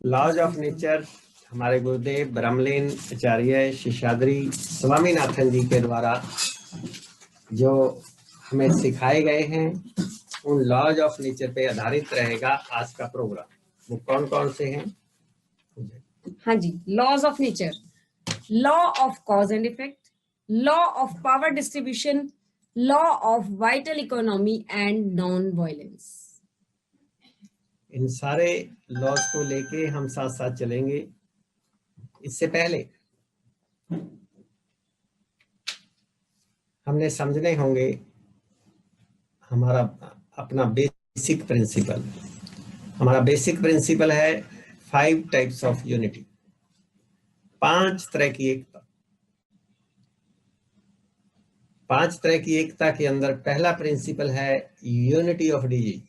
Laws of nature हमारे गुरुदेव ब्रह्मलीन आचार्य शेषाद्री स्वामीनाथन जी के द्वारा जो हमें सिखाए गए हैं उन लॉज ऑफ नेचर पे आधारित रहेगा आज का प्रोग्राम। वो कौन कौन से हैं? हाँ जी, laws of nature, law of cause and effect, law of power distribution, law of vital economy and non violence. इन सारे लॉज को लेके हम साथ साथ चलेंगे। इससे पहले हमने समझने होंगे हमारा अपना बेसिक प्रिंसिपल। हमारा बेसिक प्रिंसिपल है 5 टाइप्स ऑफ यूनिटी, 5 तरह की एकता। 5 तरह की एकता के अंदर पहला प्रिंसिपल है यूनिटी ऑफ डिजीज,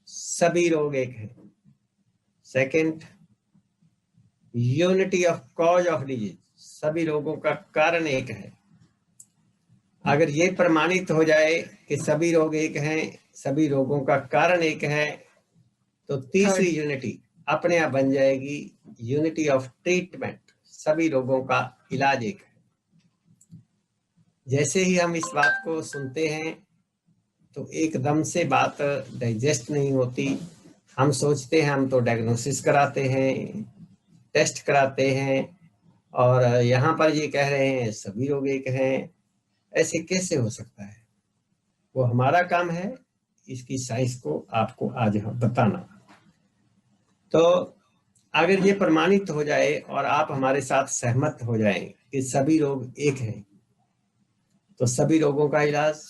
सभी रोग एक हैं। Second, unity of cause of disease, सभी रोगों का कारण एक है। अगर ये प्रमाणित हो जाए कि सभी रोग एक हैं, सभी रोगों का कारण एक है, तो तीसरी यूनिटी अपने आप बन जाएगी यूनिटी ऑफ ट्रीटमेंट, सभी रोगों का इलाज एक है। जैसे ही हम इस बात को सुनते हैं तो एकदम से बात डाइजेस्ट नहीं होती। हम सोचते हैं हम तो डायग्नोसिस कराते हैं, टेस्ट कराते हैं और यहाँ पर ये कह रहे हैं सभी रोग एक हैं। ऐसे कैसे हो सकता है? वो हमारा काम है इसकी साइंस को आपको आज बताना। तो अगर ये प्रमाणित हो जाए और आप हमारे साथ सहमत हो जाएं कि सभी रोग एक हैं, तो सभी रोगों का इलाज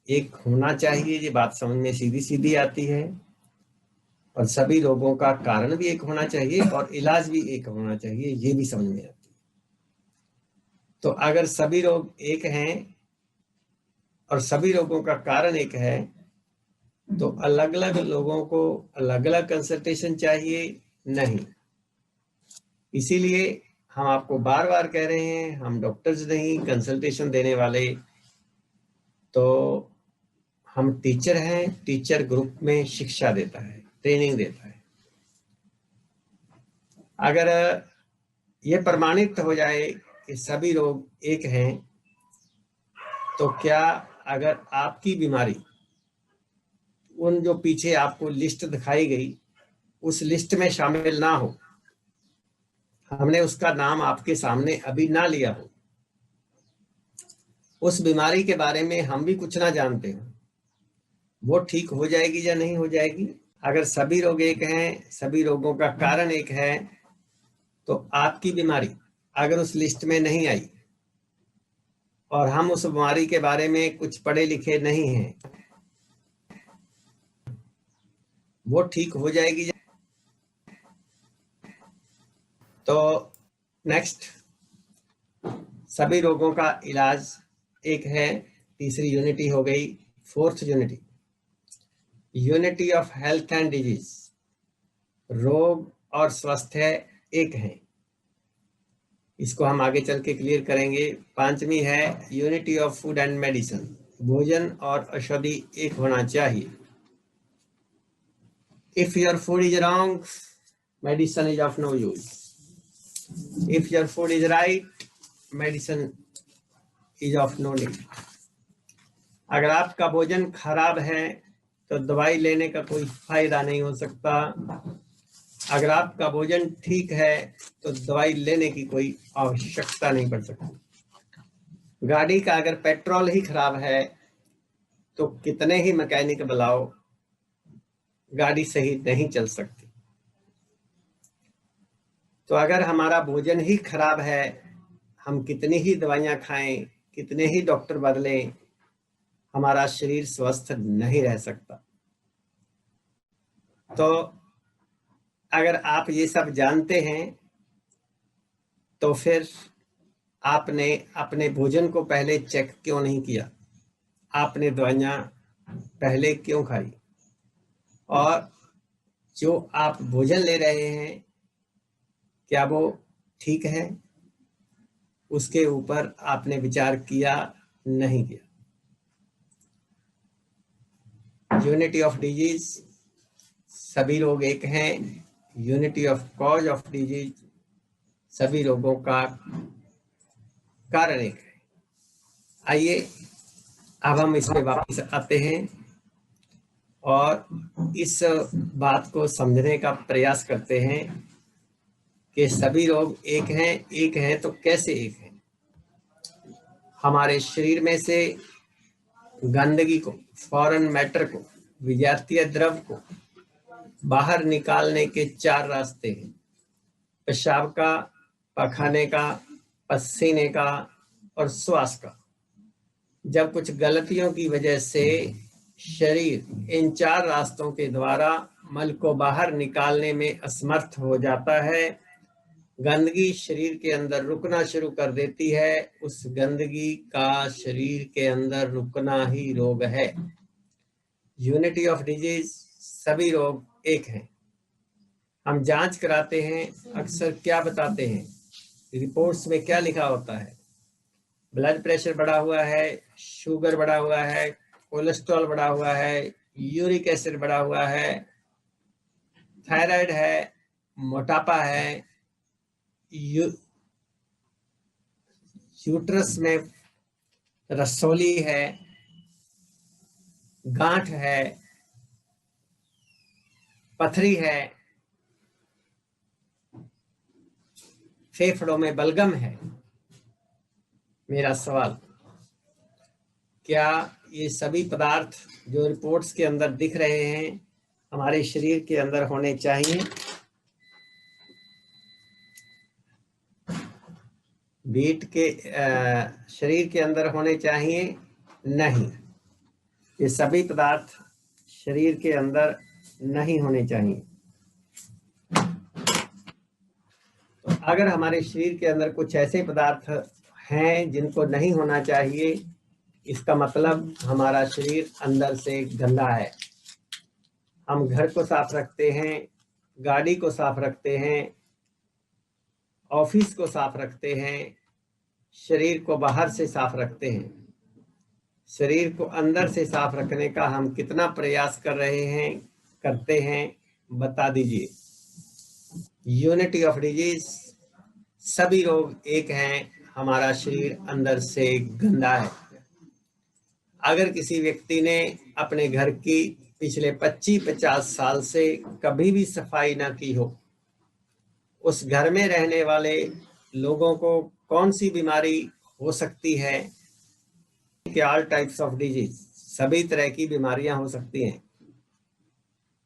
एक होना चाहिए। ये बात समझ में सीधी सीधी आती है। और सभी रोगों का कारण भी एक होना चाहिए और इलाज भी एक होना चाहिए, ये भी समझ में आती है। तो अगर सभी रोग एक हैं और सभी रोगों का कारण एक है, तो अलग अलग लोगों को अलग अलग कंसल्टेशन चाहिए नहीं। इसीलिए हम आपको बार बार कह रहे हैं, हम डॉक्टर्स नहीं कंसल्टेशन देने वाले, तो हम टीचर हैं। टीचर ग्रुप में शिक्षा देता है, ट्रेनिंग देता है। अगर ये प्रमाणित हो जाए कि सभी रोग एक हैं, तो क्या अगर आपकी बीमारी उन जो पीछे आपको लिस्ट दिखाई गई उस लिस्ट में शामिल ना हो, हमने उसका नाम आपके सामने अभी ना लिया हो, उस बीमारी के बारे में हम भी कुछ ना जानते हो, वो ठीक हो जाएगी या नहीं हो जाएगी? अगर सभी रोग एक हैं, सभी रोगों का कारण एक है, तो आपकी बीमारी अगर उस लिस्ट में नहीं आई और हम उस बीमारी के बारे में कुछ पढ़े लिखे नहीं हैं, वो ठीक हो जाएगी। तो नेक्स्ट, सभी रोगों का इलाज एक है, तीसरी यूनिटी हो गई। Fourth unity, unity of health and disease, रोग और स्वास्थ्य एक हैं। इसको हम आगे चल के क्लियर करेंगे। पांचवी है unity of food and medicine, भोजन और औषधि एक होना चाहिए। If your food is wrong, medicine is of no use. If your food is right, medicine is of no need. अगर आपका भोजन खराब है तो दवाई लेने का कोई फायदा नहीं हो सकता। अगर आपका भोजन ठीक है तो दवाई लेने की कोई आवश्यकता नहीं पड़ सकती। गाड़ी का अगर पेट्रोल ही खराब है तो कितने ही मैकेनिक बुलाओ, गाड़ी सही नहीं चल सकती। तो अगर हमारा भोजन ही खराब है, हम कितनी ही दवाइयां खाएं, कितने ही डॉक्टर बदलें, हमारा शरीर स्वस्थ नहीं रह सकता। तो अगर आप ये सब जानते हैं तो फिर आपने अपने भोजन को पहले चेक क्यों नहीं किया? आपने दवाइयां पहले क्यों खाई? और जो आप भोजन ले रहे हैं क्या वो ठीक है? उसके ऊपर आपने विचार किया नहीं किया। यूनिटी ऑफ डिजीज, सभी रोग एक हैं, unity of cause of disease, सभी रोगों का कारण एक है। आइए अब हम इस पे वापस आते हैं और इस बात को समझने का प्रयास करते हैं कि सभी रोग एक हैं तो कैसे एक हैं। हमारे शरीर में से गंदगी को, फॉरेन मैटर को, विजातीय द्रव को बाहर निकालने के 4 रास्ते हैं। पेशाब का, पखाने का, पसीने का और श्वास का। जब कुछ गलतियों की वजह से शरीर इन 4 रास्तों के द्वारा मल को बाहर निकालने में असमर्थ हो जाता है, गंदगी शरीर के अंदर रुकना शुरू कर देती है। उस गंदगी का शरीर के अंदर रुकना ही रोग है। यूनिटी ऑफ डिजीज, सभी रोग एक हैं। हम जांच कराते हैं, अक्सर क्या बताते हैं, रिपोर्ट्स में क्या लिखा होता है? ब्लड प्रेशर बढ़ा हुआ है, शुगर बढ़ा हुआ है, कोलेस्ट्रॉल बढ़ा हुआ है, यूरिक एसिड बढ़ा हुआ है, थायराइड है, मोटापा है, यूट्रस में रसौली है, गांठ है, पथरी है, फेफड़ों में बलगम है। मेरा सवाल, क्या ये सभी पदार्थ जो रिपोर्ट्स के अंदर दिख रहे हैं हमारे शरीर के अंदर होने चाहिए? बीट के शरीर के अंदर होने चाहिए? नहीं, ये सभी पदार्थ शरीर के अंदर नहीं होने चाहिए। तो अगर हमारे शरीर के अंदर कुछ ऐसे पदार्थ हैं जिनको नहीं होना चाहिए, इसका मतलब हमारा शरीर अंदर से गंदा है। हम घर को साफ रखते हैं, गाड़ी को साफ रखते हैं, ऑफिस को साफ रखते हैं, शरीर को बाहर से साफ रखते हैं। शरीर को अंदर से साफ रखने का हम कितना प्रयास कर रहे हैं, करते हैं, बता दीजिए। यूनिटी ऑफ डिजीज, सभी रोग एक हैं, हमारा शरीर अंदर से गंदा है। अगर किसी व्यक्ति ने अपने घर की पिछले 25-50 साल से कभी भी सफाई ना की हो, उस घर में रहने वाले लोगों को कौन सी बीमारी हो सकती है? ऑल टाइप्स ऑफ डिजीज, सभी तरह की बीमारियां हो सकती हैं।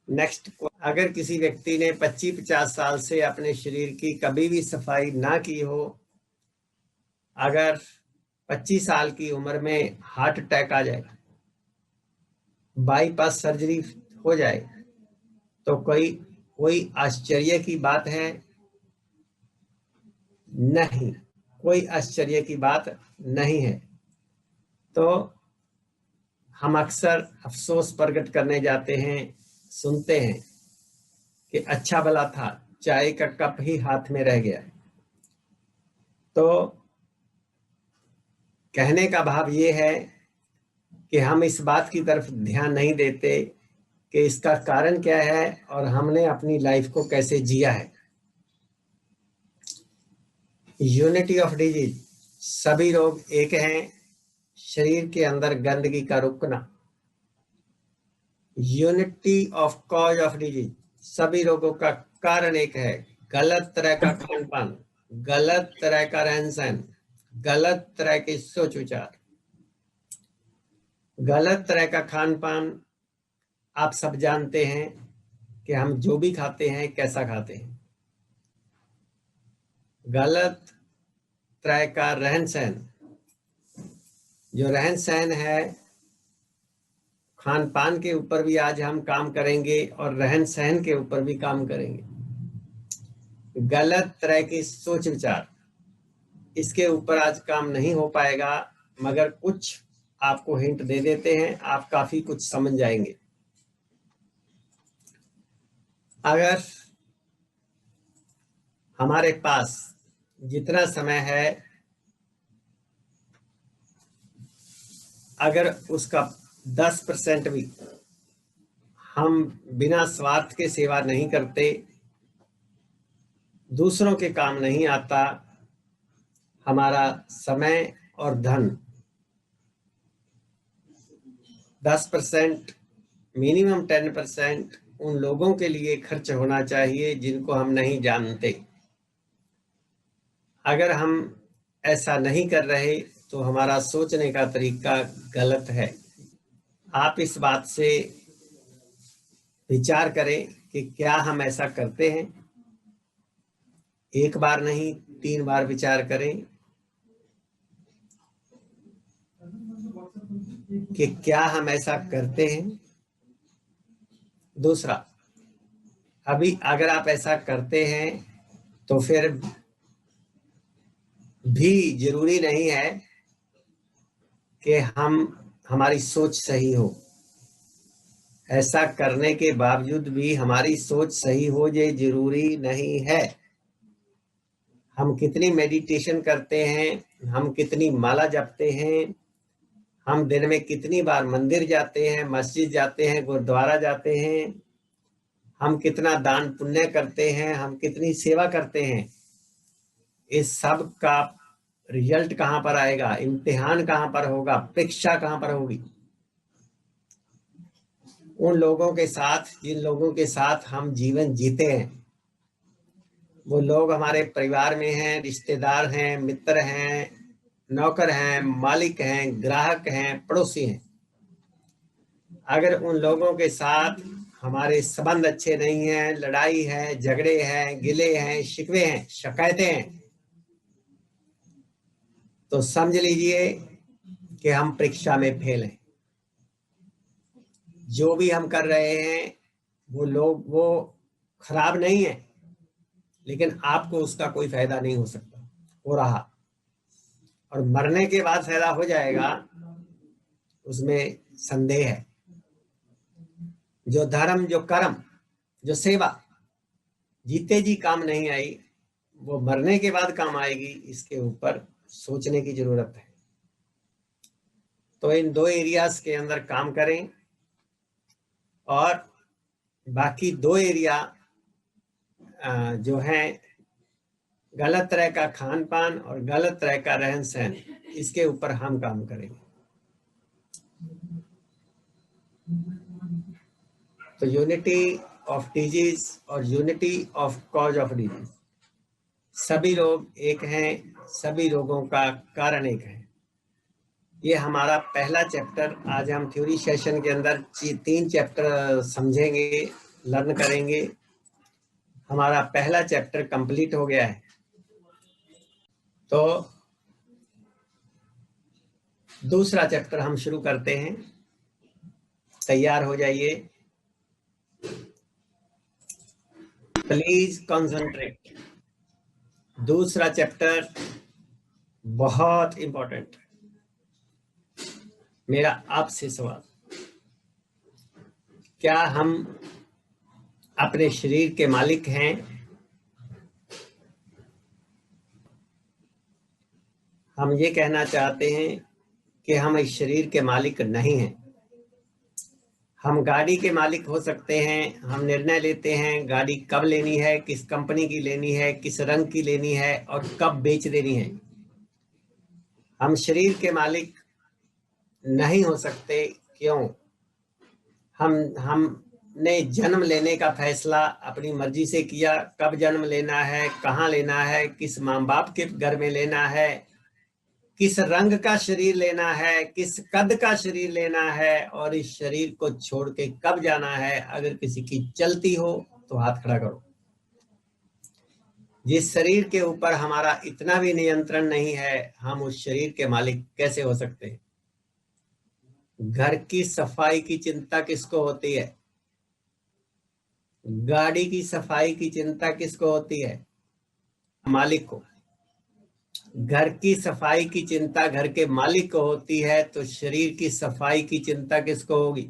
नेक्स्ट, अगर किसी व्यक्ति ने 25-50 साल से अपने शरीर की कभी भी सफाई ना की हो, अगर 25 साल की उम्र में हार्ट अटैक आ जाए, बाईपास सर्जरी हो जाए, तो कोई आश्चर्य की बात है? नहीं, कोई आश्चर्य की बात नहीं है। तो हम अक्सर अफसोस प्रकट करने जाते हैं, सुनते हैं कि अच्छा भला था, चाय का कप ही हाथ में रह गया। तो कहने का भाव ये है कि हम इस बात की तरफ ध्यान नहीं देते कि इसका कारण क्या है और हमने अपनी लाइफ को कैसे जिया है। यूनिटी ऑफ डिजीज, सभी रोग एक हैं, शरीर के अंदर गंदगी का रुकना। Unity of cause of disease, सभी रोगों का कारण एक है, गलत तरह का खान पान, गलत तरह का रहन सहन, गलत तरह के सोच विचार। गलत तरह का खान पान, आप सब जानते हैं कि हम जो भी खाते हैं कैसा खाते हैं। गलत तरह का रहन सहन, जो रहन सहन है, खान पान के ऊपर भी आज हम काम करेंगे और रहन सहन के ऊपर भी काम करेंगे। गलत तरह की सोच विचार, इसके ऊपर आज काम नहीं हो पाएगा, मगर कुछ आपको हिंट दे देते हैं, आप काफी कुछ समझ जाएंगे। अगर हमारे पास जितना समय है, अगर उसका 10% भी हम बिना स्वार्थ के सेवा नहीं करते, दूसरों के काम नहीं आता। हमारा समय और धन 10%, मिनिमम 10% उन लोगों के लिए खर्च होना चाहिए जिनको हम नहीं जानते। अगर हम ऐसा नहीं कर रहे तो हमारा सोचने का तरीका गलत है। आप इस बात से विचार करें कि क्या हम ऐसा करते हैं। एक बार नहीं, 3 बार विचार करें कि क्या हम ऐसा करते हैं। दूसरा, अभी अगर आप ऐसा करते हैं तो फिर भी जरूरी नहीं है कि हमारी सोच सही हो। ऐसा करने के बावजूद भी हमारी सोच सही हो ये जरूरी नहीं है। हम कितनी मेडिटेशन करते हैं, हम कितनी माला जपते हैं, हम दिन में कितनी बार मंदिर जाते हैं, मस्जिद जाते हैं, गुरुद्वारा जाते हैं, हम कितना दान पुण्य करते हैं, हम कितनी सेवा करते हैं, इस सब का रिजल्ट कहां पर आएगा, इम्तिहान कहां पर होगा, परीक्षा कहां पर होगी? उन लोगों के साथ जिन लोगों के साथ हम जीवन जीते हैं। वो लोग हमारे परिवार में हैं, रिश्तेदार हैं, मित्र हैं, नौकर हैं, मालिक हैं, ग्राहक हैं, पड़ोसी हैं। अगर उन लोगों के साथ हमारे संबंध अच्छे नहीं हैं, लड़ाई है, झगड़े हैं, गिले हैं, शिकवे हैं, शिकायतें हैं, तो समझ लीजिए कि हम परीक्षा में फेल हैं। जो भी हम कर रहे हैं वो खराब नहीं है, लेकिन आपको उसका कोई फायदा नहीं हो सकता, हो रहा, और मरने के बाद फायदा हो जाएगा उसमें संदेह है। जो धर्म, जो कर्म, जो सेवा जीते जी काम नहीं आई, वो मरने के बाद काम आएगी। इसके ऊपर सोचने की जरूरत है। तो इन 2 एरियाज के अंदर काम करें, और बाकी 2 एरिया जो है गलत तरह का खान पान और गलत तरह का रहन सहन, इसके ऊपर हम काम करेंगे। तो यूनिटी ऑफ डिजीज और unity of cause of disease, सभी लोग एक हैं, सभी रोगों का कारण एक है। ये हमारा पहला चैप्टर। आज हम थ्योरी सेशन के अंदर 3 चैप्टर समझेंगे, लर्न करेंगे। हमारा पहला चैप्टर कंप्लीट हो गया है। तो दूसरा चैप्टर हम शुरू करते हैं। तैयार हो जाइए, प्लीज कंसंट्रेट। दूसरा चैप्टर बहुत इंपॉर्टेंट। मेरा आपसे सवाल, क्या हम अपने शरीर के मालिक हैं? हम ये कहना चाहते हैं कि हम इस शरीर के मालिक नहीं हैं। हम गाड़ी के मालिक हो सकते हैं। हम निर्णय लेते हैं गाड़ी कब लेनी है, किस कंपनी की लेनी है, किस रंग की लेनी है और कब बेच देनी है। हम शरीर के मालिक नहीं हो सकते। क्यों? हमने जन्म लेने का फैसला अपनी मर्जी से किया। कब जन्म लेना है, कहाँ लेना है, किस माँ बाप के घर में लेना है, किस रंग का शरीर लेना है, किस कद का शरीर लेना है, और इस शरीर को छोड़ के कब जाना है। अगर किसी की चलती हो तो हाथ खड़ा करो। जिस शरीर के ऊपर हमारा इतना भी नियंत्रण नहीं है, हम उस शरीर के मालिक कैसे हो सकते हैं? घर की सफाई की चिंता किसको होती है? गाड़ी की सफाई की चिंता किसको होती है? मालिक को। घर की सफाई की चिंता घर के मालिक को होती है, तो शरीर की सफाई की चिंता किसको होगी?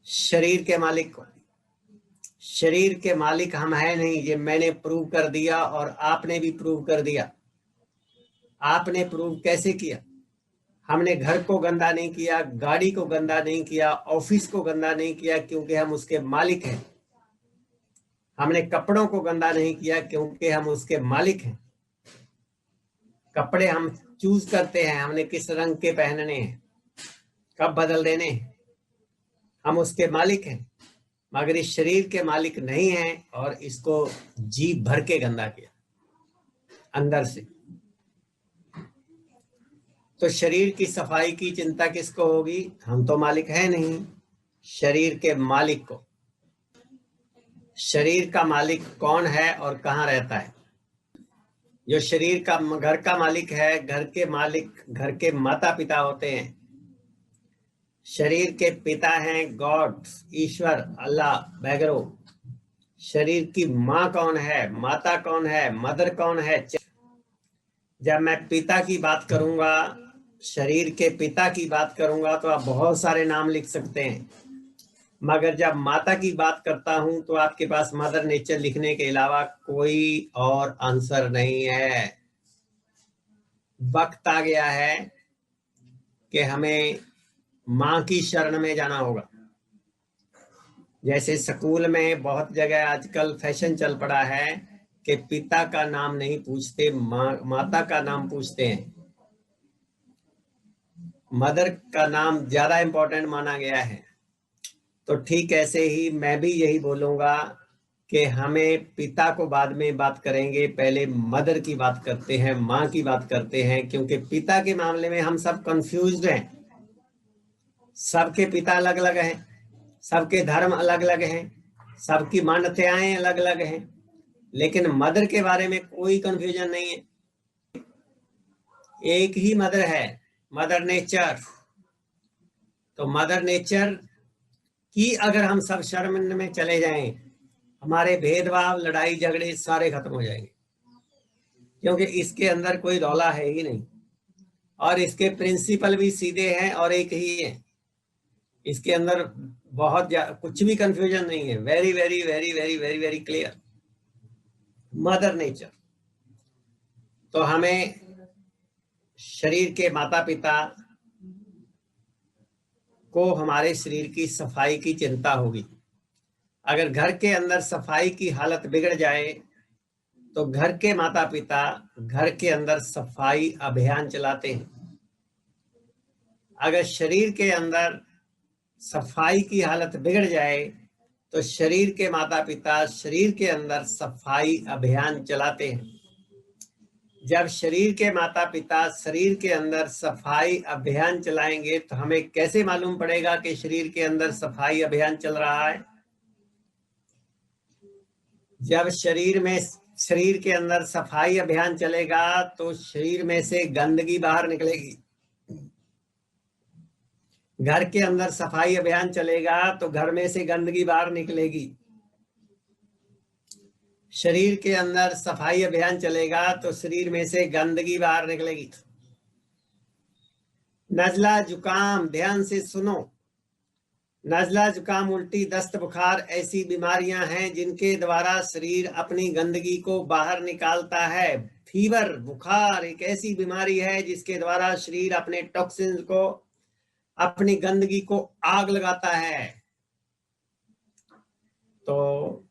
शरीर के मालिक को। शरीर के मालिक हम है नहीं, ये मैंने प्रूव कर दिया और आपने भी प्रूव कर दिया। आपने प्रूव कैसे किया? हमने घर को गंदा नहीं किया, गाड़ी को गंदा नहीं किया, ऑफिस को गंदा नहीं किया, क्योंकि हम उसके मालिक हैं। हमने कपड़ों को गंदा नहीं किया क्योंकि हम उसके मालिक हैं। कपड़े हम चूज करते हैं, हमने किस रंग के पहनने हैं, कब बदल देने हैं, हम उसके मालिक हैं। मगर इस शरीर के मालिक नहीं हैं और इसको जी भर के गंदा किया अंदर से। तो शरीर की सफाई की चिंता किसको होगी? हम तो मालिक है नहीं, शरीर के मालिक को। शरीर का मालिक कौन है और कहाँ रहता है? जो शरीर का घर का मालिक है, घर के मालिक घर के माता पिता होते हैं। शरीर के पिता हैं गॉड, ईश्वर, अल्लाह, बैगरो। शरीर की माँ कौन है, माता कौन है, मदर कौन है? जब मैं पिता की बात करूंगा, शरीर के पिता की बात करूंगा, तो आप बहुत सारे नाम लिख सकते हैं। मगर जब माता की बात करता हूं तो आपके पास मदर नेचर लिखने के अलावा कोई और आंसर नहीं है। वक्त आ गया है कि हमें माँ की शरण में जाना होगा। जैसे स्कूल में बहुत जगह आजकल फैशन चल पड़ा है कि पिता का नाम नहीं पूछते, माता का नाम पूछते हैं। मदर का नाम ज्यादा इंपॉर्टेंट माना गया है। तो ठीक ऐसे ही मैं भी यही बोलूंगा कि हमें पिता को बाद में बात करेंगे, पहले मदर की बात करते हैं, माँ की बात करते हैं। क्योंकि पिता के मामले में हम सब कंफ्यूज्ड हैं। सबके पिता अलग अलग हैं, सबके धर्म अलग अलग हैं, सबकी मान्यताएं अलग अलग हैं, लेकिन मदर के बारे में कोई कंफ्यूजन नहीं है। एक ही मदर है, मदर नेचर। तो मदर नेचर की अगर हम सब शर्म में चले जाएं, हमारे भेदभाव, लड़ाई झगड़े सारे खत्म हो जाएंगे। क्योंकि इसके अंदर कोई रौला है ही नहीं और इसके प्रिंसिपल भी सीधे हैं और एक ही है। इसके अंदर बहुत कुछ भी कंफ्यूजन नहीं है। Very very very very very very clear mother nature. तो हमें शरीर के माता पिता को हमारे शरीर की सफाई की चिंता होगी। अगर घर के अंदर सफाई की हालत बिगड़ जाए तो घर के माता पिता घर के अंदर सफाई अभियान चलाते हैं। अगर शरीर के अंदर सफाई की हालत बिगड़ जाए तो शरीर के माता पिता शरीर के अंदर सफाई अभियान चलाते हैं। जब शरीर के माता पिता शरीर के अंदर सफाई अभियान चलाएंगे तो हमें कैसे मालूम पड़ेगा कि शरीर के अंदर सफाई अभियान चल रहा है? जब शरीर के अंदर सफाई अभियान चलेगा तो शरीर में से गंदगी बाहर निकलेगी। घर के अंदर सफाई अभियान चलेगा तो घर में से गंदगी बाहर निकलेगी। शरीर के अंदर सफाई अभियान चलेगा तो शरीर में से गंदगी बाहर निकलेगी। नजला जुकाम, ध्यान से सुनो, नजला जुकाम, उल्टी, दस्त, बुखार ऐसी बीमारियां हैं जिनके द्वारा शरीर अपनी गंदगी को बाहर निकालता है। फीवर, बुखार एक ऐसी बीमारी है जिसके द्वारा शरीर अपने टॉक्सिन्स को, अपनी गंदगी को आग लगाता है। तो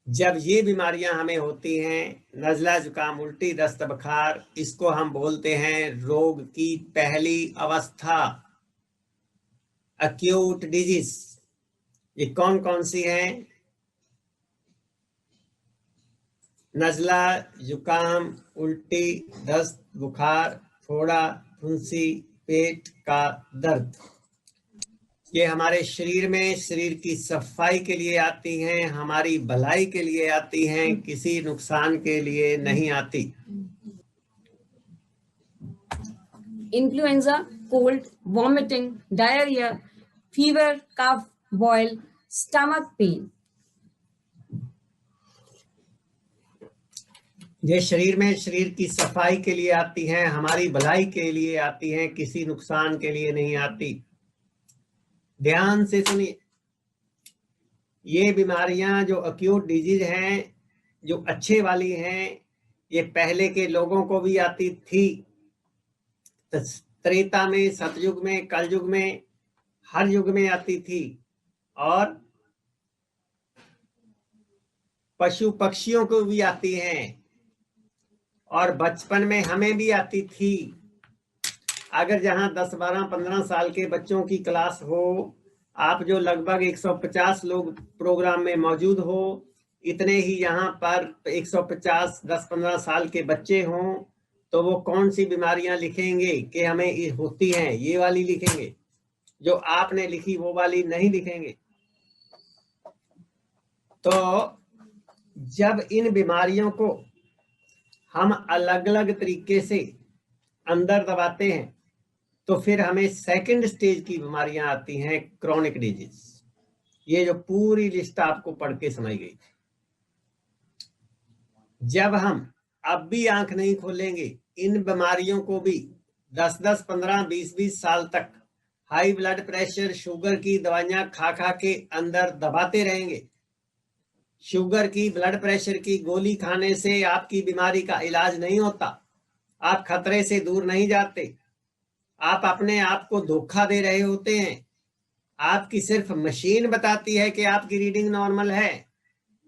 जब ये बीमारियां हमें होती हैं, नजला जुकाम, उल्टी, दस्त, बुखार, इसको हम बोलते हैं रोग की पहली अवस्था, एक्यूट डिजीज। ये कौन कौन सी हैं? नजला जुकाम, उल्टी, दस्त, बुखार, फोड़ा, फुंसी, पेट का दर्द। ये हमारे शरीर में शरीर की सफाई के लिए आती हैं, हमारी भलाई के लिए आती हैं, किसी नुकसान के लिए नहीं आती। Influenza, cold, vomiting, diarrhea, fever, cough, boil, stomach pain. ये शरीर में शरीर की सफाई के लिए आती हैं, हमारी भलाई के लिए आती हैं, किसी नुकसान के लिए नहीं आती। ध्यान से सुनिए, ये बीमारियां जो एक्यूट डिजीज हैं, जो अच्छे वाली हैं, ये पहले के लोगों को भी आती थी। त्रेता में, सतयुग में, कलयुग में, हर युग में आती थी। और पशु पक्षियों को भी आती हैं और बचपन में हमें भी आती थी। अगर जहां 10, 12, 15 साल के बच्चों की क्लास हो, आप जो लगभग 150 लोग प्रोग्राम में मौजूद हो, इतने ही यहाँ पर 150 10-15 साल के बच्चे हों, तो वो कौन सी बीमारियां लिखेंगे कि हमें ये होती हैं, ये वाली लिखेंगे। जो आपने लिखी वो वाली नहीं लिखेंगे। तो जब इन बीमारियों को हम अलग अलग तरीके से अंदर दबाते हैं तो फिर हमें सेकंड स्टेज की बीमारियां आती हैं, क्रॉनिक डिजीज। ये जो पूरी लिस्ट आपको पढ़ के सुनाई गई थी, जब हम अब भी आंख नहीं खोलेंगे, इन बीमारियों को भी 10-10, 15, 20-20 साल तक हाई ब्लड प्रेशर, शुगर की दवाइयां खा खा के अंदर दबाते रहेंगे। शुगर की, ब्लड प्रेशर की गोली खाने से आपकी बीमारी का इलाज नहीं होता। आप खतरे से दूर नहीं जाते। आप अपने आप को धोखा दे रहे होते हैं। आपकी सिर्फ मशीन बताती है कि आपकी रीडिंग नॉर्मल है,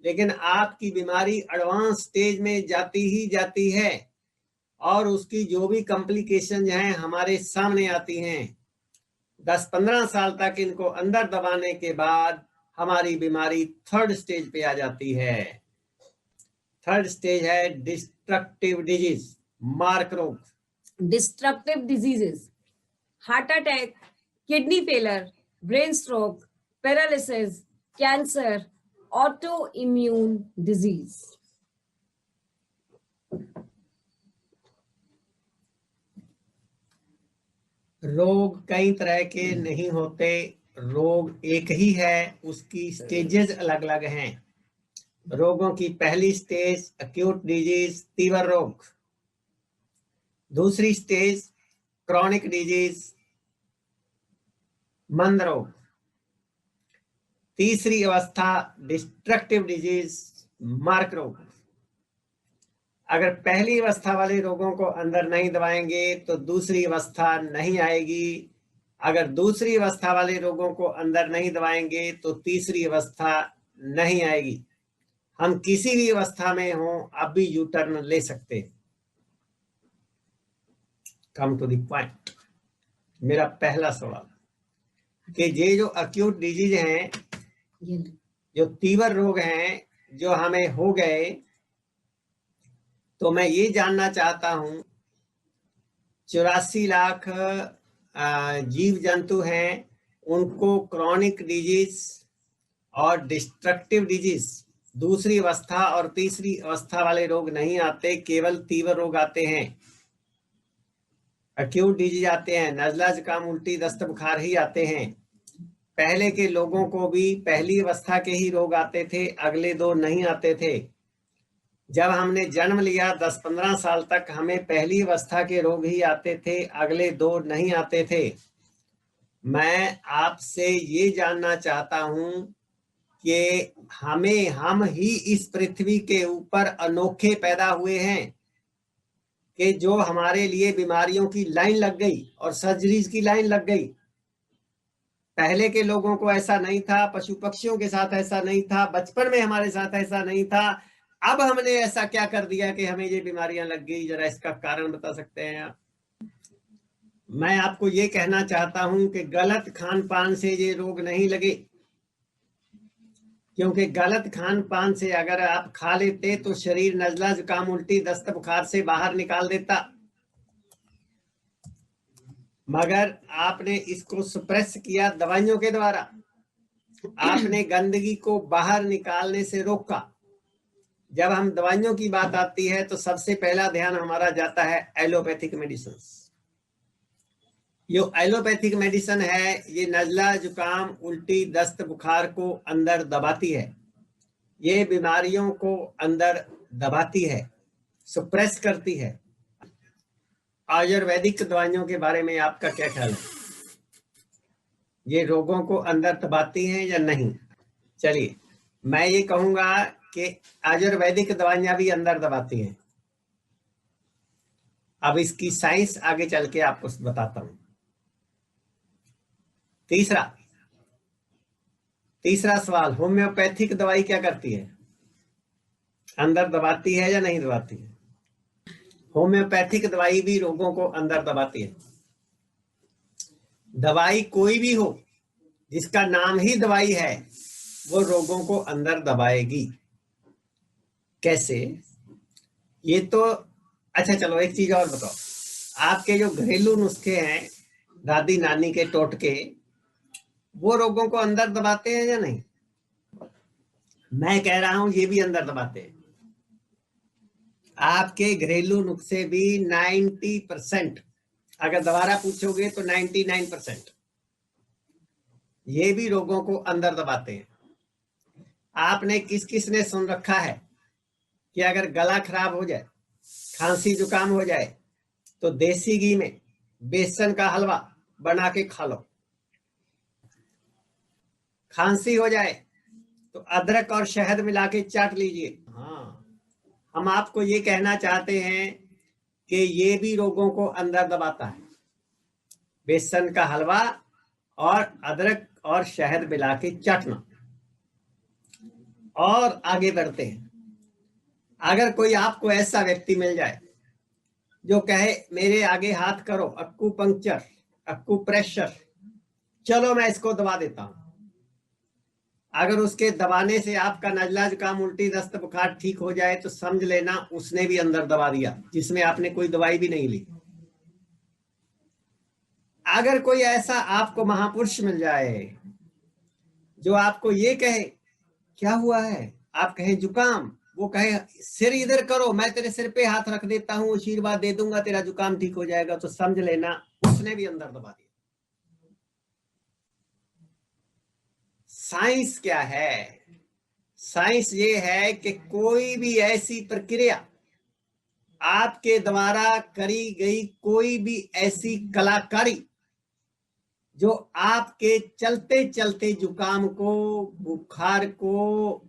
लेकिन आपकी बीमारी एडवांस स्टेज में जाती ही जाती है और उसकी जो भी कॉम्प्लिकेशन हैं हमारे सामने आती हैं। 10-15 साल तक इनको अंदर दबाने के बाद हमारी बीमारी थर्ड स्टेज पे आ जाती है। थर्ड स्टेज है डिस्ट्रक्टिव डिजीज, मार्क रोग। Destructive diseases, heart attack, kidney failure, brain stroke, paralysis, cancer, autoimmune disease. रोग कई तरह के नहीं होते, रोग एक ही है, उसकी स्टेजेस अलग अलग हैं। रोगों की पहली स्टेज एक्यूट डिजीज, तीव्र रोग। दूसरी स्टेज क्रॉनिक डिजीज, मंद रोग। तीसरी अवस्था डिस्ट्रक्टिव डिजीज, मार्क रोग। अगर पहली अवस्था वाले रोगों को अंदर नहीं दबाएंगे तो दूसरी अवस्था नहीं आएगी। अगर दूसरी अवस्था वाले रोगों को अंदर नहीं दबाएंगे तो तीसरी अवस्था नहीं आएगी। हम किसी भी अवस्था में हों, अब भी यू टर्न ले सकते हैं। Come to the point. मेरा पहला सवाल कि ये जो एक्यूट डिजीज हैं, जो तीव्र रोग हैं, जो हमें हो गए, तो मैं ये जानना चाहता हूं 84 लाख जीव जंतु हैं, उनको क्रॉनिक डिजीज और डिस्ट्रक्टिव डिजीज, दूसरी अवस्था और तीसरी अवस्था वाले रोग नहीं आते, केवल तीव्र रोग आते हैं। एक्यूट डिजीज आते हैं, नजला, जुकाम, उल्टी, दस्त, बुखार ही आते हैं। पहले के लोगों को भी पहली अवस्था के ही रोग आते थे, अगले दो नहीं आते थे। जब हमने जन्म लिया 10-15 साल तक हमें पहली अवस्था के रोग ही आते थे, अगले दो नहीं आते थे। मैं आपसे ये जानना चाहता हूं कि हम ही इस पृथ्वी के ऊपर अनोखे पैदा हुए हैं कि जो हमारे लिए बीमारियों की लाइन लग गई और सर्जरीज की लाइन लग गई। पहले के लोगों को ऐसा नहीं था, पशु पक्षियों के साथ ऐसा नहीं था, बचपन में हमारे साथ ऐसा नहीं था। अब हमने ऐसा क्या कर दिया कि हमें ये बीमारियां लग गई? जरा इसका कारण बता सकते हैं आप? मैं आपको ये कहना चाहता हूं कि गलत खान पान से ये रोग नहीं लगे, क्योंकि गलत खान पान से अगर आप खा लेते तो शरीर नजला, जुकाम, उल्टी, दस्त, बुखार से बाहर निकाल देता, मगर आपने इसको सप्रेस किया दवाइयों के द्वारा। आपने गंदगी को बाहर निकालने से रोका। जब हम दवाइयों की बात आती है तो सबसे पहला ध्यान हमारा जाता है एलोपैथिक मेडिसिन। जो एलोपैथिक मेडिसिन है, ये नजला, जुकाम, उल्टी, दस्त, बुखार को अंदर दबाती है। ये बीमारियों को अंदर दबाती है, सप्रेस करती है। आयुर्वेदिक दवाइयों के बारे में आपका क्या ख्याल है? ये रोगों को अंदर दबाती हैं या नहीं? चलिए, मैं ये कहूंगा कि आयुर्वेदिक दवाइयां भी अंदर दबाती हैं। अब इसकी साइंस आगे चल के आपको बताता हूं। तीसरा सवाल, होम्योपैथिक दवाई क्या करती है? अंदर दबाती है या नहीं दबाती है? होम्योपैथिक दवाई भी रोगों को अंदर दबाती है। दवाई कोई भी हो जिसका नाम ही दवाई है, वो रोगों को अंदर दबाएगी। कैसे? ये तो अच्छा, चलो एक चीज और बताओ। आपके जो घरेलू नुस्खे हैं, दादी नानी के टोटके, वो रोगों को अंदर दबाते हैं या नहीं? मैं कह रहा हूं ये भी अंदर दबाते हैं। आपके घरेलू नुस्खे भी 90%, अगर दोबारा पूछोगे तो 99%, ये भी रोगों को अंदर दबाते हैं। आपने किस किस ने सुन रखा है कि अगर गला खराब हो जाए, खांसी जुकाम हो जाए, तो देसी घी में बेसन का हलवा बना के खा लो। खांसी हो जाए तो अदरक और शहद मिला के चाट लीजिए। हाँ, हम आपको ये कहना चाहते हैं कि ये भी रोगों को अंदर दबाता है। बेसन का हलवा और अदरक और शहद मिला के चाटना। और आगे बढ़ते हैं। अगर कोई आपको ऐसा व्यक्ति मिल जाए जो कहे मेरे आगे हाथ करो, अक्यूपंक्चर, अक्यूप्रेशर, चलो मैं इसको दबा देता हूं, अगर उसके दबाने से आपका नजला जुकाम उल्टी दस्त बुखार ठीक हो जाए तो समझ लेना उसने भी अंदर दबा दिया, जिसमें आपने कोई दवाई भी नहीं ली। अगर कोई ऐसा आपको महापुरुष मिल जाए जो आपको ये कहे क्या हुआ है, आप कहें जुकाम, वो कहे सिर इधर करो, मैं तेरे सिर पे हाथ रख देता हूं, आशीर्वाद दे दूंगा, तेरा जुकाम ठीक हो जाएगा, तो समझ लेना उसने भी अंदर दबा दिया। साइंस क्या है? साइंस ये है कि कोई भी ऐसी प्रक्रिया, आपके द्वारा करी गई कोई भी ऐसी कलाकारी जो आपके चलते चलते जुकाम को, बुखार को,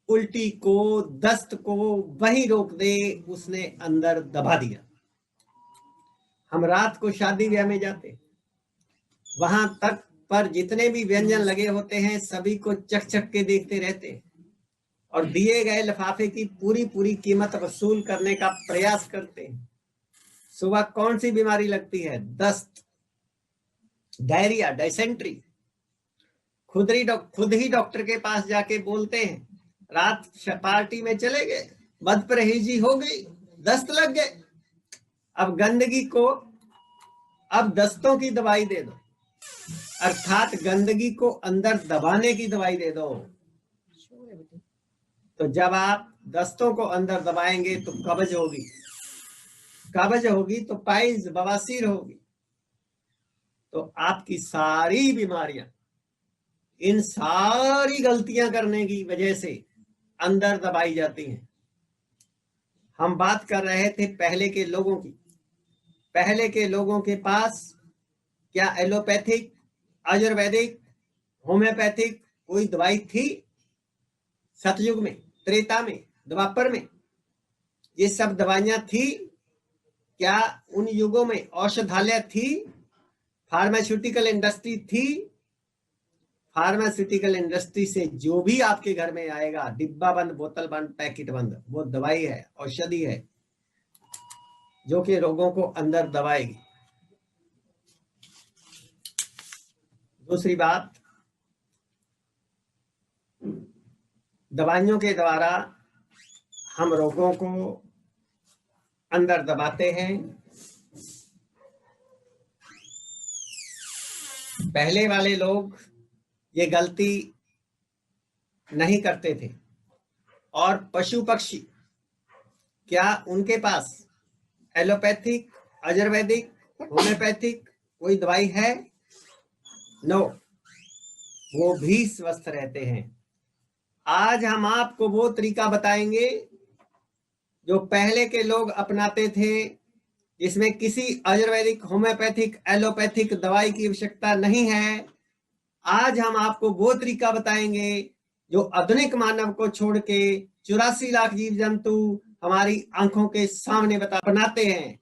उल्टी को, दस्त को वही रोक दे, उसने अंदर दबा दिया। हम रात को शादी ब्याह में जाते, वहां तक पर जितने भी व्यंजन लगे होते हैं सभी को चख चख के देखते रहते और दिए गए लिफाफे की पूरी पूरी कीमत वसूल करने का प्रयास करते हैं। सुबह कौन सी बीमारी लगती है? दस्त, डायरिया, डायसेंट्री, खुद ही डॉक्टर के पास जाके बोलते हैं, रात पार्टी में चले गए, बदपरहेजी हो गई, दस्त लग गए। अब गंदगी को, अब दस्तों की दवाई दे दो, अर्थात गंदगी को अंदर दबाने की दवाई दे दो। तो जब आप दस्तों को अंदर दबाएंगे तो कब्ज होगी, कब्ज होगी तो पाइल्स, बवासीर होगी, तो आपकी सारी बीमारियां इन सारी गलतियां करने की वजह से अंदर दबाई जाती हैं। हम बात कर रहे थे पहले के लोगों की। पहले के लोगों के पास क्या एलोपैथिक, आयुर्वेदिक, होम्योपैथिक कोई दवाई थी? सतयुग में, त्रेता में, द्वापर में ये सब दवाइयां थी क्या? उन युगों में औषधालय थी, फार्मास्यूटिकल इंडस्ट्री थी। फार्मास्यूटिकल इंडस्ट्री से जो भी आपके घर में आएगा, डिब्बा बंद, बोतल बंद, पैकेट बंद, वो दवाई है, औषधि है, जो कि रोगों को अंदर दबाएगी। दूसरी बात, दवाइयों के द्वारा हम रोगों को अंदर दबाते हैं। पहले वाले लोग ये गलती नहीं करते थे। और पशु पक्षी, क्या उनके पास एलोपैथिक, आयुर्वेदिक, होम्योपैथिक कोई दवाई है? नो, वो भी स्वस्थ रहते हैं। आज हम आपको वो तरीका बताएंगे जो पहले के लोग अपनाते थे, जिसमें किसी आयुर्वेदिक, होम्योपैथिक, एलोपैथिक दवाई की आवश्यकता नहीं है। आज हम आपको वो तरीका बताएंगे जो आधुनिक मानव को छोड़ के 84 लाख जीव जंतु हमारी आंखों के सामने बनाते हैं।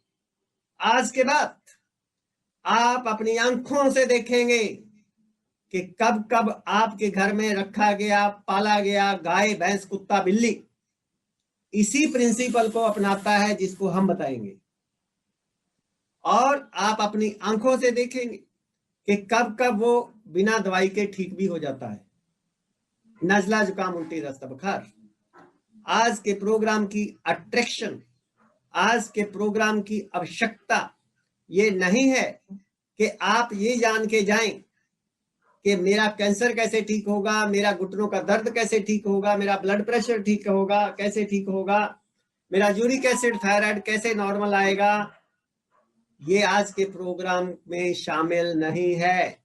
आज के बाद आप अपनी आंखों से देखेंगे कि कब कब आपके घर में रखा गया, पाला गया गाय, भैंस, कुत्ता, बिल्ली इसी प्रिंसिपल को अपनाता है जिसको हम बताएंगे, और आप अपनी आंखों से देखेंगे कि कब कब वो बिना दवाई के ठीक भी हो जाता है। नजला, जुकाम, उल्टी, दस्त, बुखार। आज के प्रोग्राम की अट्रैक्शन, आज के प्रोग्राम की आवश्यकता ये नहीं है कि आप ये जान के जाएं कि मेरा कैंसर कैसे ठीक होगा, मेरा घुटनों का दर्द कैसे ठीक होगा, मेरा ब्लड प्रेशर ठीक होगा, कैसे ठीक होगा, मेरा यूरिक एसिड, थायराइड कैसे नॉर्मल आएगा। ये आज के प्रोग्राम में शामिल नहीं है,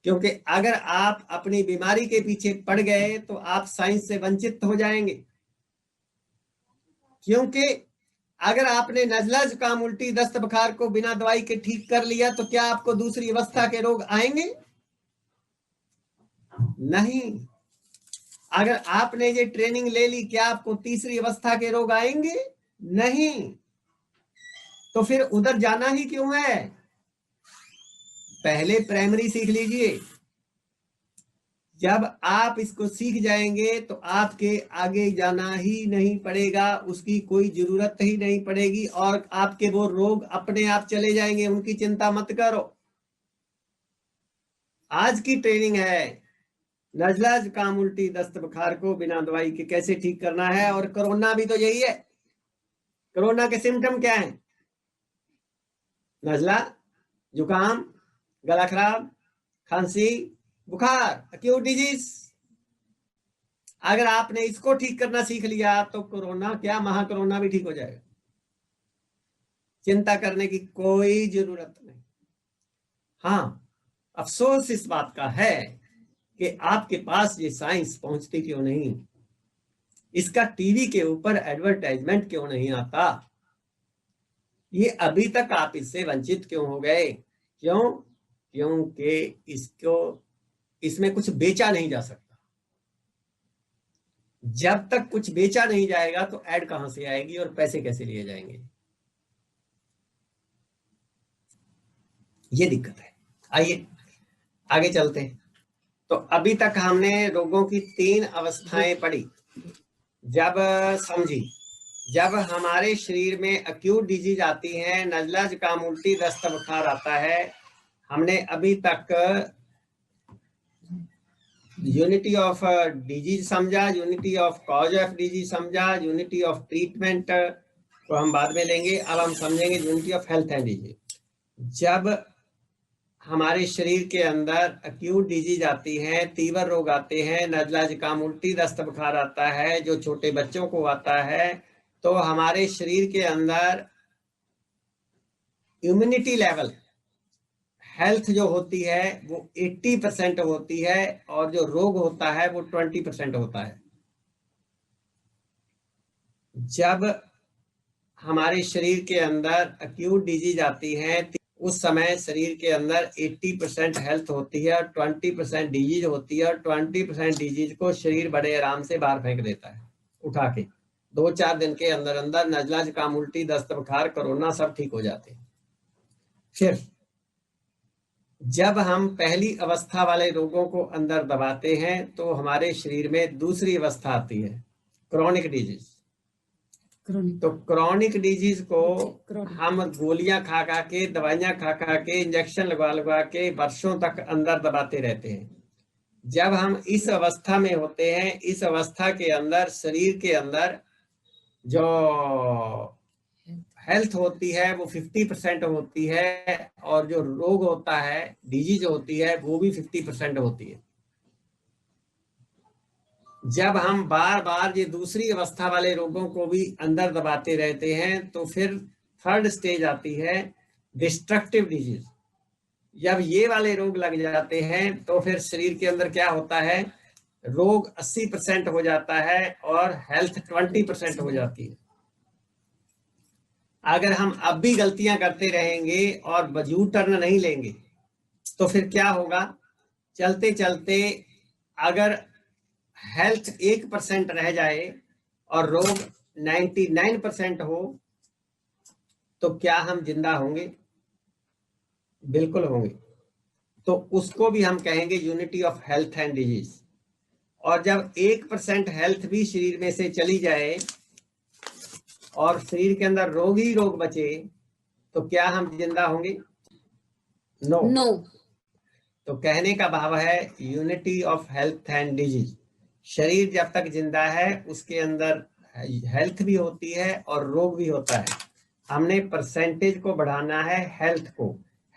क्योंकि अगर आप अपनी बीमारी के पीछे पड़ गए तो आप साइंस से वंचित हो जाएंगे। क्योंकि अगर आपने नजला, जुकाम, उल्टी, दस्त, बुखार को बिना दवाई के ठीक कर लिया तो क्या आपको दूसरी अवस्था के रोग आएंगे? नहीं। अगर आपने ये ट्रेनिंग ले ली, क्या आपको तीसरी अवस्था के रोग आएंगे? नहीं। तो फिर उधर जाना ही क्यों है? पहले प्राइमरी सीख लीजिए। जब आप इसको सीख जाएंगे तो आपके आगे जाना ही नहीं पड़ेगा, उसकी कोई जरूरत ही नहीं पड़ेगी, और आपके वो रोग अपने आप चले जाएंगे, उनकी चिंता मत करो। आज की ट्रेनिंग है नजला, जुकाम, उल्टी, दस्त, बुखार को बिना दवाई के कैसे ठीक करना है। और कोरोना भी तो यही है। कोरोना के सिम्टम क्या है? नजला, जुकाम, गला खराब, खांसी, बुखार, एक्यूट डिजीज। अगर आपने इसको ठीक करना सीख लिया तो कोरोना क्या, महाकोरोना भी ठीक हो जाएगा। चिंता करने की कोई जरूरत नहीं। हाँ, अफसोस इस बात का है कि आपके पास ये साइंस पहुंचती क्यों नहीं, इसका टीवी के ऊपर एडवर्टाइजमेंट क्यों नहीं आता, ये अभी तक आप इससे वंचित क्यों हो गए? क्यों? क्योंकि इसको, इसमें कुछ बेचा नहीं जा सकता। जब तक कुछ बेचा नहीं जाएगा तो ऐड कहां से आएगी और पैसे कैसे लिए जाएंगे? ये दिक्कत है। आइए आगे चलते हैं। तो अभी तक हमने रोगों की 3 अवस्थाएं पढ़ी। जब समझी, जब हमारे शरीर में एक्यूट डिजीज आती है, नजला, जुकाम, उल्टी, दस्त, बुखार आता है, हमने अभी तक यूनिटी ऑफ डिजीज समझा, unity of cause of disease समझा, यूनिटी ऑफ ट्रीटमेंट को हम बाद में लेंगे। अब हम समझेंगे unity of health and disease. जब हमारे शरीर के अंदर एक्यूट डिजीज आती है, तीव्र रोग आते हैं, नजला, जुकाम, उल्टी, दस्त, बुखार आता है, जो छोटे बच्चों को आता है, तो हमारे शरीर के अंदर इम्यूनिटी लेवल, हेल्थ जो होती है वो 80% होती है, और जो रोग होता है वो 20% होता है। जब हमारे शरीर के अंदर एक्यूट डिजीज आती है उस समय शरीर के अंदर 80% हेल्थ होती है और 20% डिजीज होती है, और 20% डिजीज को शरीर बड़े आराम से बाहर फेंक देता है उठा के। 2-4 दिन के अंदर अंदर नजला, जुकाम, उल्टी, दस्त, बुखार, कोरोना सब ठीक हो जाते हैं। फिर जब हम पहली अवस्था वाले रोगों को अंदर दबाते हैं तो हमारे शरीर में दूसरी अवस्था आती है, क्रॉनिक डिजीज। तो क्रॉनिक डिजीज को हम गोलियां खा खा के, दवाइयां खा खा के, इंजेक्शन लगवा लगवा के वर्षों तक अंदर दबाते रहते हैं। जब हम इस अवस्था में होते हैं, इस अवस्था के अंदर शरीर के अंदर जो हेल्थ होती है वो 50% होती है, और जो रोग होता है, डिजीज होती है, वो भी 50% होती है। जब हम बार बार ये दूसरी अवस्था वाले रोगों को भी अंदर दबाते रहते हैं तो फिर थर्ड स्टेज आती है, डिस्ट्रक्टिव डिजीज। जब ये वाले रोग लग जाते हैं तो फिर शरीर के अंदर क्या होता है, रोग 80% हो जाता है और हेल्थ 20% हो जाती है। अगर हम अब भी गलतियां करते रहेंगे और यू टर्न नहीं लेंगे तो फिर क्या होगा, चलते चलते अगर हेल्थ 1% रह जाए और रोग 99% हो तो क्या हम जिंदा होंगे? बिल्कुल होंगे। तो उसको भी हम कहेंगे unity of health and disease. और जब 1% हेल्थ भी शरीर में से चली जाए और शरीर के अंदर रोग ही रोग बचे, तो क्या हम जिंदा होंगे? नो। नो। तो कहने का भाव है unity of health and disease. शरीर जब तक जिंदा है उसके अंदर हेल्थ भी होती है और रोग भी होता है। हमने परसेंटेज को बढ़ाना है, हेल्थ को।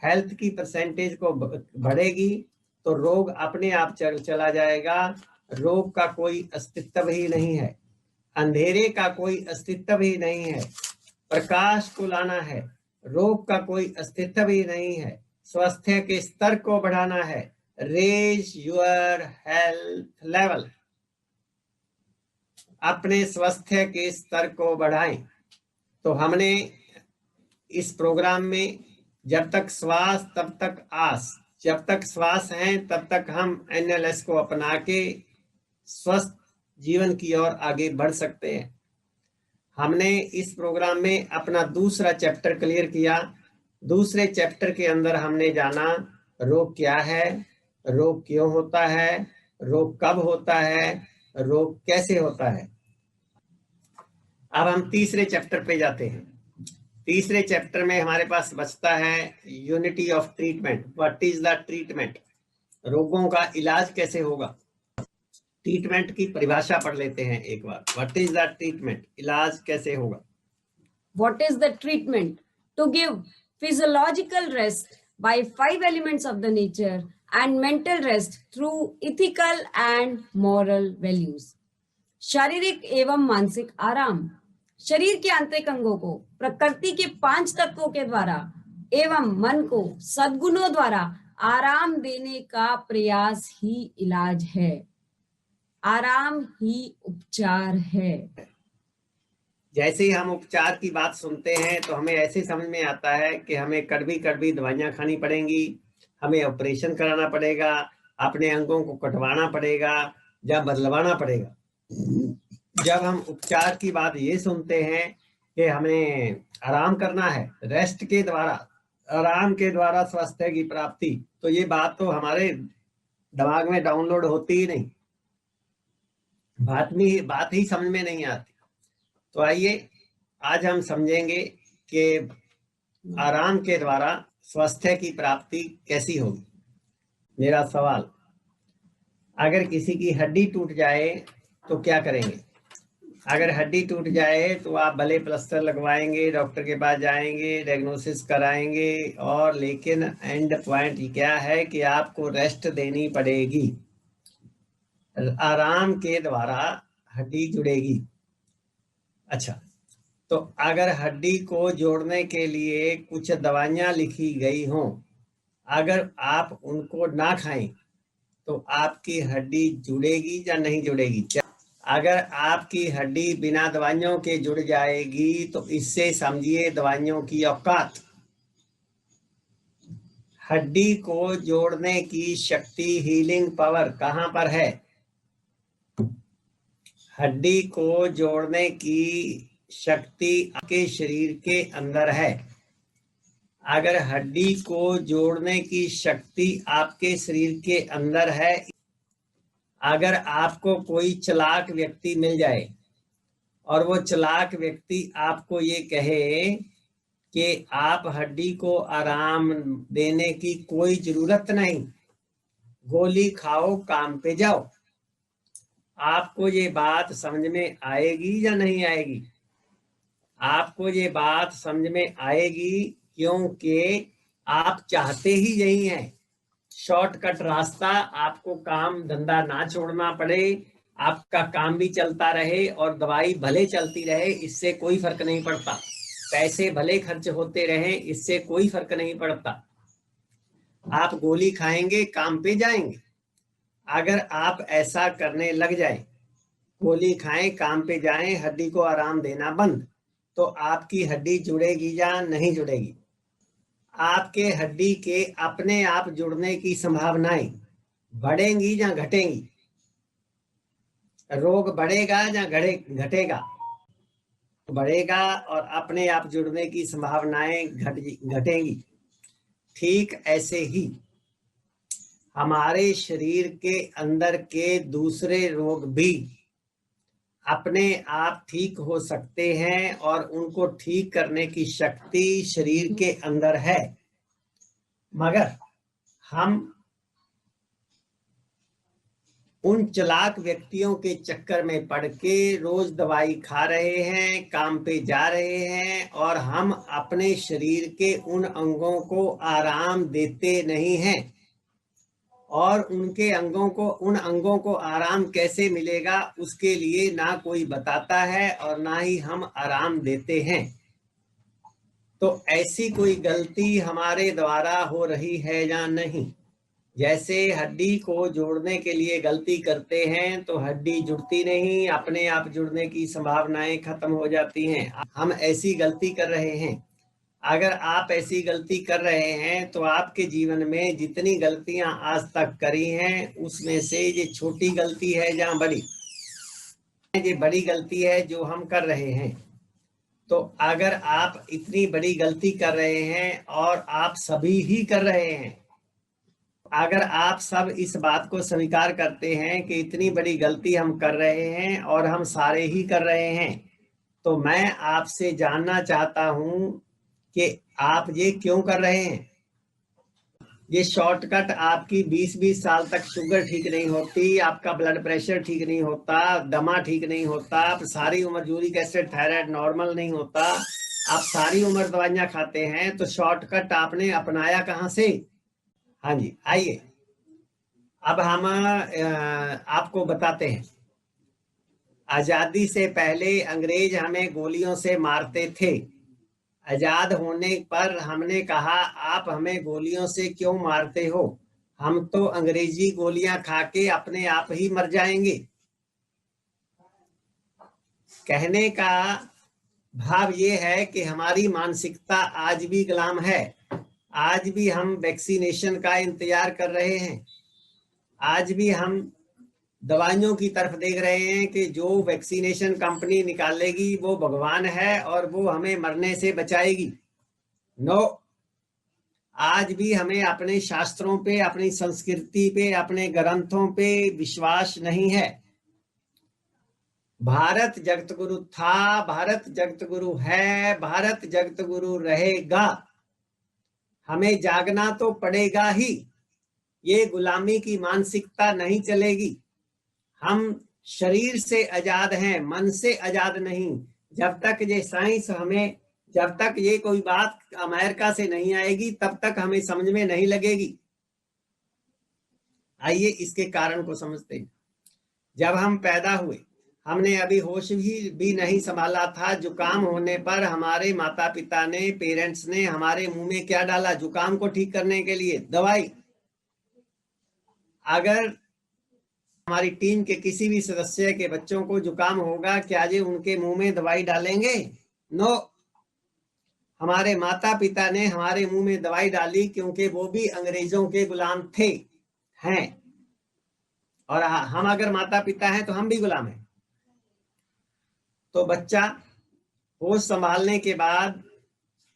हेल्थ की परसेंटेज को बढ़ेगी तो रोग अपने आप चला जाएगा। रोग का कोई अस्तित्व ही नहीं है, अंधेरे का कोई अस्तित्व ही नहीं है, प्रकाश को लाना है। रोग का कोई अस्तित्व ही नहीं है। स्वास्थ्य के स्तर को बढ़ाना है। Raise your health level. अपने स्वास्थ्य के स्तर को बढ़ाएं। तो हमने इस प्रोग्राम में जब तक श्वास तब तक आस, जब तक श्वास है तब तक हम NLS को अपना के स्वस्थ जीवन की ओर आगे बढ़ सकते हैं। हमने इस प्रोग्राम में अपना दूसरा चैप्टर क्लियर किया। दूसरे चैप्टर के अंदर हमने जाना रोग क्या है, रोग क्यों होता है, रोग कब होता है, रोग कैसे होता है। अब हम तीसरे चैप्टर पे जाते हैं। तीसरे चैप्टर में हमारे पास बचता है unity of treatment. What is the treatment? रोगों का इलाज कैसे होगा? ट्रीटमेंट की परिभाषा पढ़ लेते हैं एक बार। What is the treatment? इलाज कैसे होगा? What is the treatment? To give physiological rest by 5 elements of the nature and mental rest through ethical and moral values. शारीरिक एवं मानसिक आराम। शरीर के आंतरिक अंगों को प्रकृति के 5 तत्वों के द्वारा एवं मन को सद्गुणों द्वारा आराम देने का प्रयास ही इलाज है। आराम ही उपचार है। जैसे ही हम उपचार की बात सुनते हैं तो हमें ऐसे समझ में आता है कि हमें कड़वी कड़वी दवाइयां खानी पड़ेंगी, हमें ऑपरेशन कराना पड़ेगा, अपने अंगों को कटवाना पड़ेगा या बदलवाना पड़ेगा। जब हम उपचार की बात ये सुनते हैं कि हमें आराम करना है, रेस्ट के द्वारा, आराम के द्वारा स्वास्थ्य की प्राप्ति, तो ये बात तो हमारे दिमाग में डाउनलोड होती ही नहीं, बात ही समझ में नहीं आती। तो आइए आज हम समझेंगे कि आराम के द्वारा स्वास्थ्य की प्राप्ति कैसी होगी। मेरा सवाल, अगर किसी की हड्डी टूट जाए तो क्या करेंगे? अगर हड्डी टूट जाए तो आप भले प्लास्टर लगवाएंगे, डॉक्टर के पास जाएंगे, डायग्नोसिस कराएंगे, और लेकिन एंड पॉइंट क्या है कि आपको रेस्ट देनी पड़ेगी। आराम के द्वारा हड्डी जुड़ेगी। अच्छा, तो अगर हड्डी को जोड़ने के लिए कुछ दवाइयां लिखी गई हों, अगर आप उनको ना खाएं तो आपकी हड्डी जुड़ेगी या नहीं जुड़ेगी? अगर आपकी हड्डी बिना दवाइयों के जुड़ जाएगी तो इससे समझिए दवाइयों की औकात। हड्डी को जोड़ने की शक्ति, हीलिंग पावर कहां पर है? हड्डी को जोड़ने की शक्ति आपके शरीर के अंदर है। अगर हड्डी को जोड़ने की शक्ति आपके शरीर के अंदर है, अगर आपको कोई चालाक व्यक्ति मिल जाए और वो चालाक व्यक्ति आपको ये कहे कि आप हड्डी को आराम देने की कोई जरूरत नहीं, गोली खाओ, काम पे जाओ, आपको ये बात समझ में आएगी या नहीं आएगी? आपको ये बात समझ में आएगी, क्योंकि आप चाहते ही यही हैं। शॉर्टकट रास्ता, आपको काम धंधा ना छोड़ना पड़े, आपका काम भी चलता रहे और दवाई भले चलती रहे, इससे कोई फर्क नहीं पड़ता। पैसे भले खर्च होते रहे, इससे कोई फर्क नहीं पड़ता। आप गोली खाएंगे, काम पे जाएंगे। अगर आप ऐसा करने लग जाए, गोली खाएं, काम पे जाएं, हड्डी को आराम देना बंद, तो आपकी हड्डी जुड़ेगी या नहीं जुड़ेगी? आपके हड्डी के अपने आप जुड़ने की संभावनाएं बढ़ेंगी या घटेंगी? रोग बढ़ेगा या घटेगा? बढ़ेगा और अपने आप जुड़ने की संभावनाएं घटेंगी। ठीक ऐसे ही हमारे शरीर के अंदर के दूसरे रोग भी अपने आप ठीक हो सकते हैं और उनको ठीक करने की शक्ति शरीर के अंदर है, मगर हम उन चालाक व्यक्तियों के चक्कर में पड़ के रोज दवाई खा रहे हैं, काम पे जा रहे हैं, और हम अपने शरीर के उन अंगों को आराम देते नहीं हैं। और उन अंगों को आराम कैसे मिलेगा उसके लिए ना कोई बताता है और ना ही हम आराम देते हैं। तो ऐसी कोई गलती हमारे द्वारा हो रही है या नहीं? जैसे हड्डी को जोड़ने के लिए गलती करते हैं तो हड्डी जुड़ती नहीं, अपने आप जुड़ने की संभावनाएं खत्म हो जाती हैं। हम ऐसी गलती कर रहे हैं। अगर आप ऐसी गलती कर रहे हैं तो आपके जीवन में जितनी गलतियां आज तक करी हैं उसमें से ये छोटी गलती है या बड़ी? ये बड़ी गलती है जो हम कर रहे हैं। तो अगर आप इतनी बड़ी गलती कर रहे हैं और आप सभी ही कर रहे हैं, अगर आप सब इस बात को स्वीकार करते हैं कि इतनी बड़ी गलती हम कर रहे हैं और हम सारे ही कर रहे हैं, तो मैं आपसे जानना चाहता हूं कि आप ये क्यों कर रहे हैं? ये शॉर्टकट आपकी 20-20 साल तक शुगर ठीक नहीं होती, आपका ब्लड प्रेशर ठीक नहीं होता, दमा ठीक नहीं होता, आप सारी उम्र यूरिक एसिड थायराइड नॉर्मल नहीं होता, आप सारी उम्र दवाइयां खाते हैं, तो शॉर्टकट आपने अपनाया कहां से? हाँ जी, आइए अब हम आपको बताते हैं। आजादी से पहले अंग्रेज हमें गोलियों से मारते थे। आजाद होने पर हमने कहा आप हमें गोलियों से क्यों मारते हो, हम तो अंग्रेजी गोलियां खा के अपने आप ही मर जाएंगे। कहने का भाव ये है कि हमारी मानसिकता आज भी गुलाम है। आज भी हम वैक्सीनेशन का इंतजार कर रहे हैं। आज भी हम दवाइयों की तरफ देख रहे हैं कि जो वैक्सीनेशन कंपनी निकालेगी वो भगवान है और वो हमें मरने से बचाएगी। नो, आज भी हमें अपने शास्त्रों पे, अपनी संस्कृति पे, अपने ग्रंथों पे विश्वास नहीं है। भारत जगत गुरु था, भारत जगत गुरु है, भारत जगत गुरु रहेगा। हमें जागना तो पड़ेगा ही। ये गुलामी की मानसिकता नहीं चलेगी। हम शरीर से आजाद हैं, मन से आजाद नहीं। जब तक ये साइंस हमें, जब तक ये कोई बात अमेरिका से नहीं आएगी तब तक हमें समझ में नहीं लगेगी। आइए इसके कारण को समझते हैं। जब हम पैदा हुए हमने अभी होश भी नहीं संभाला था। जुकाम होने पर हमारे माता पिता ने, पेरेंट्स ने हमारे मुंह में क्या डाला? जुकाम को ठीक करने के लिए दवाई। अगर हमारी टीम के किसी भी सदस्य के बच्चों को जुकाम होगा, क्या जी उनके मुंह में दवाई डालेंगे? नो, हमारे माता पिता ने हमारे मुंह में दवाई डाली क्योंकि वो भी अंग्रेजों के गुलाम थे, हैं। और हम अगर माता पिता हैं तो हम भी गुलाम हैं। तो बच्चा होश संभालने के बाद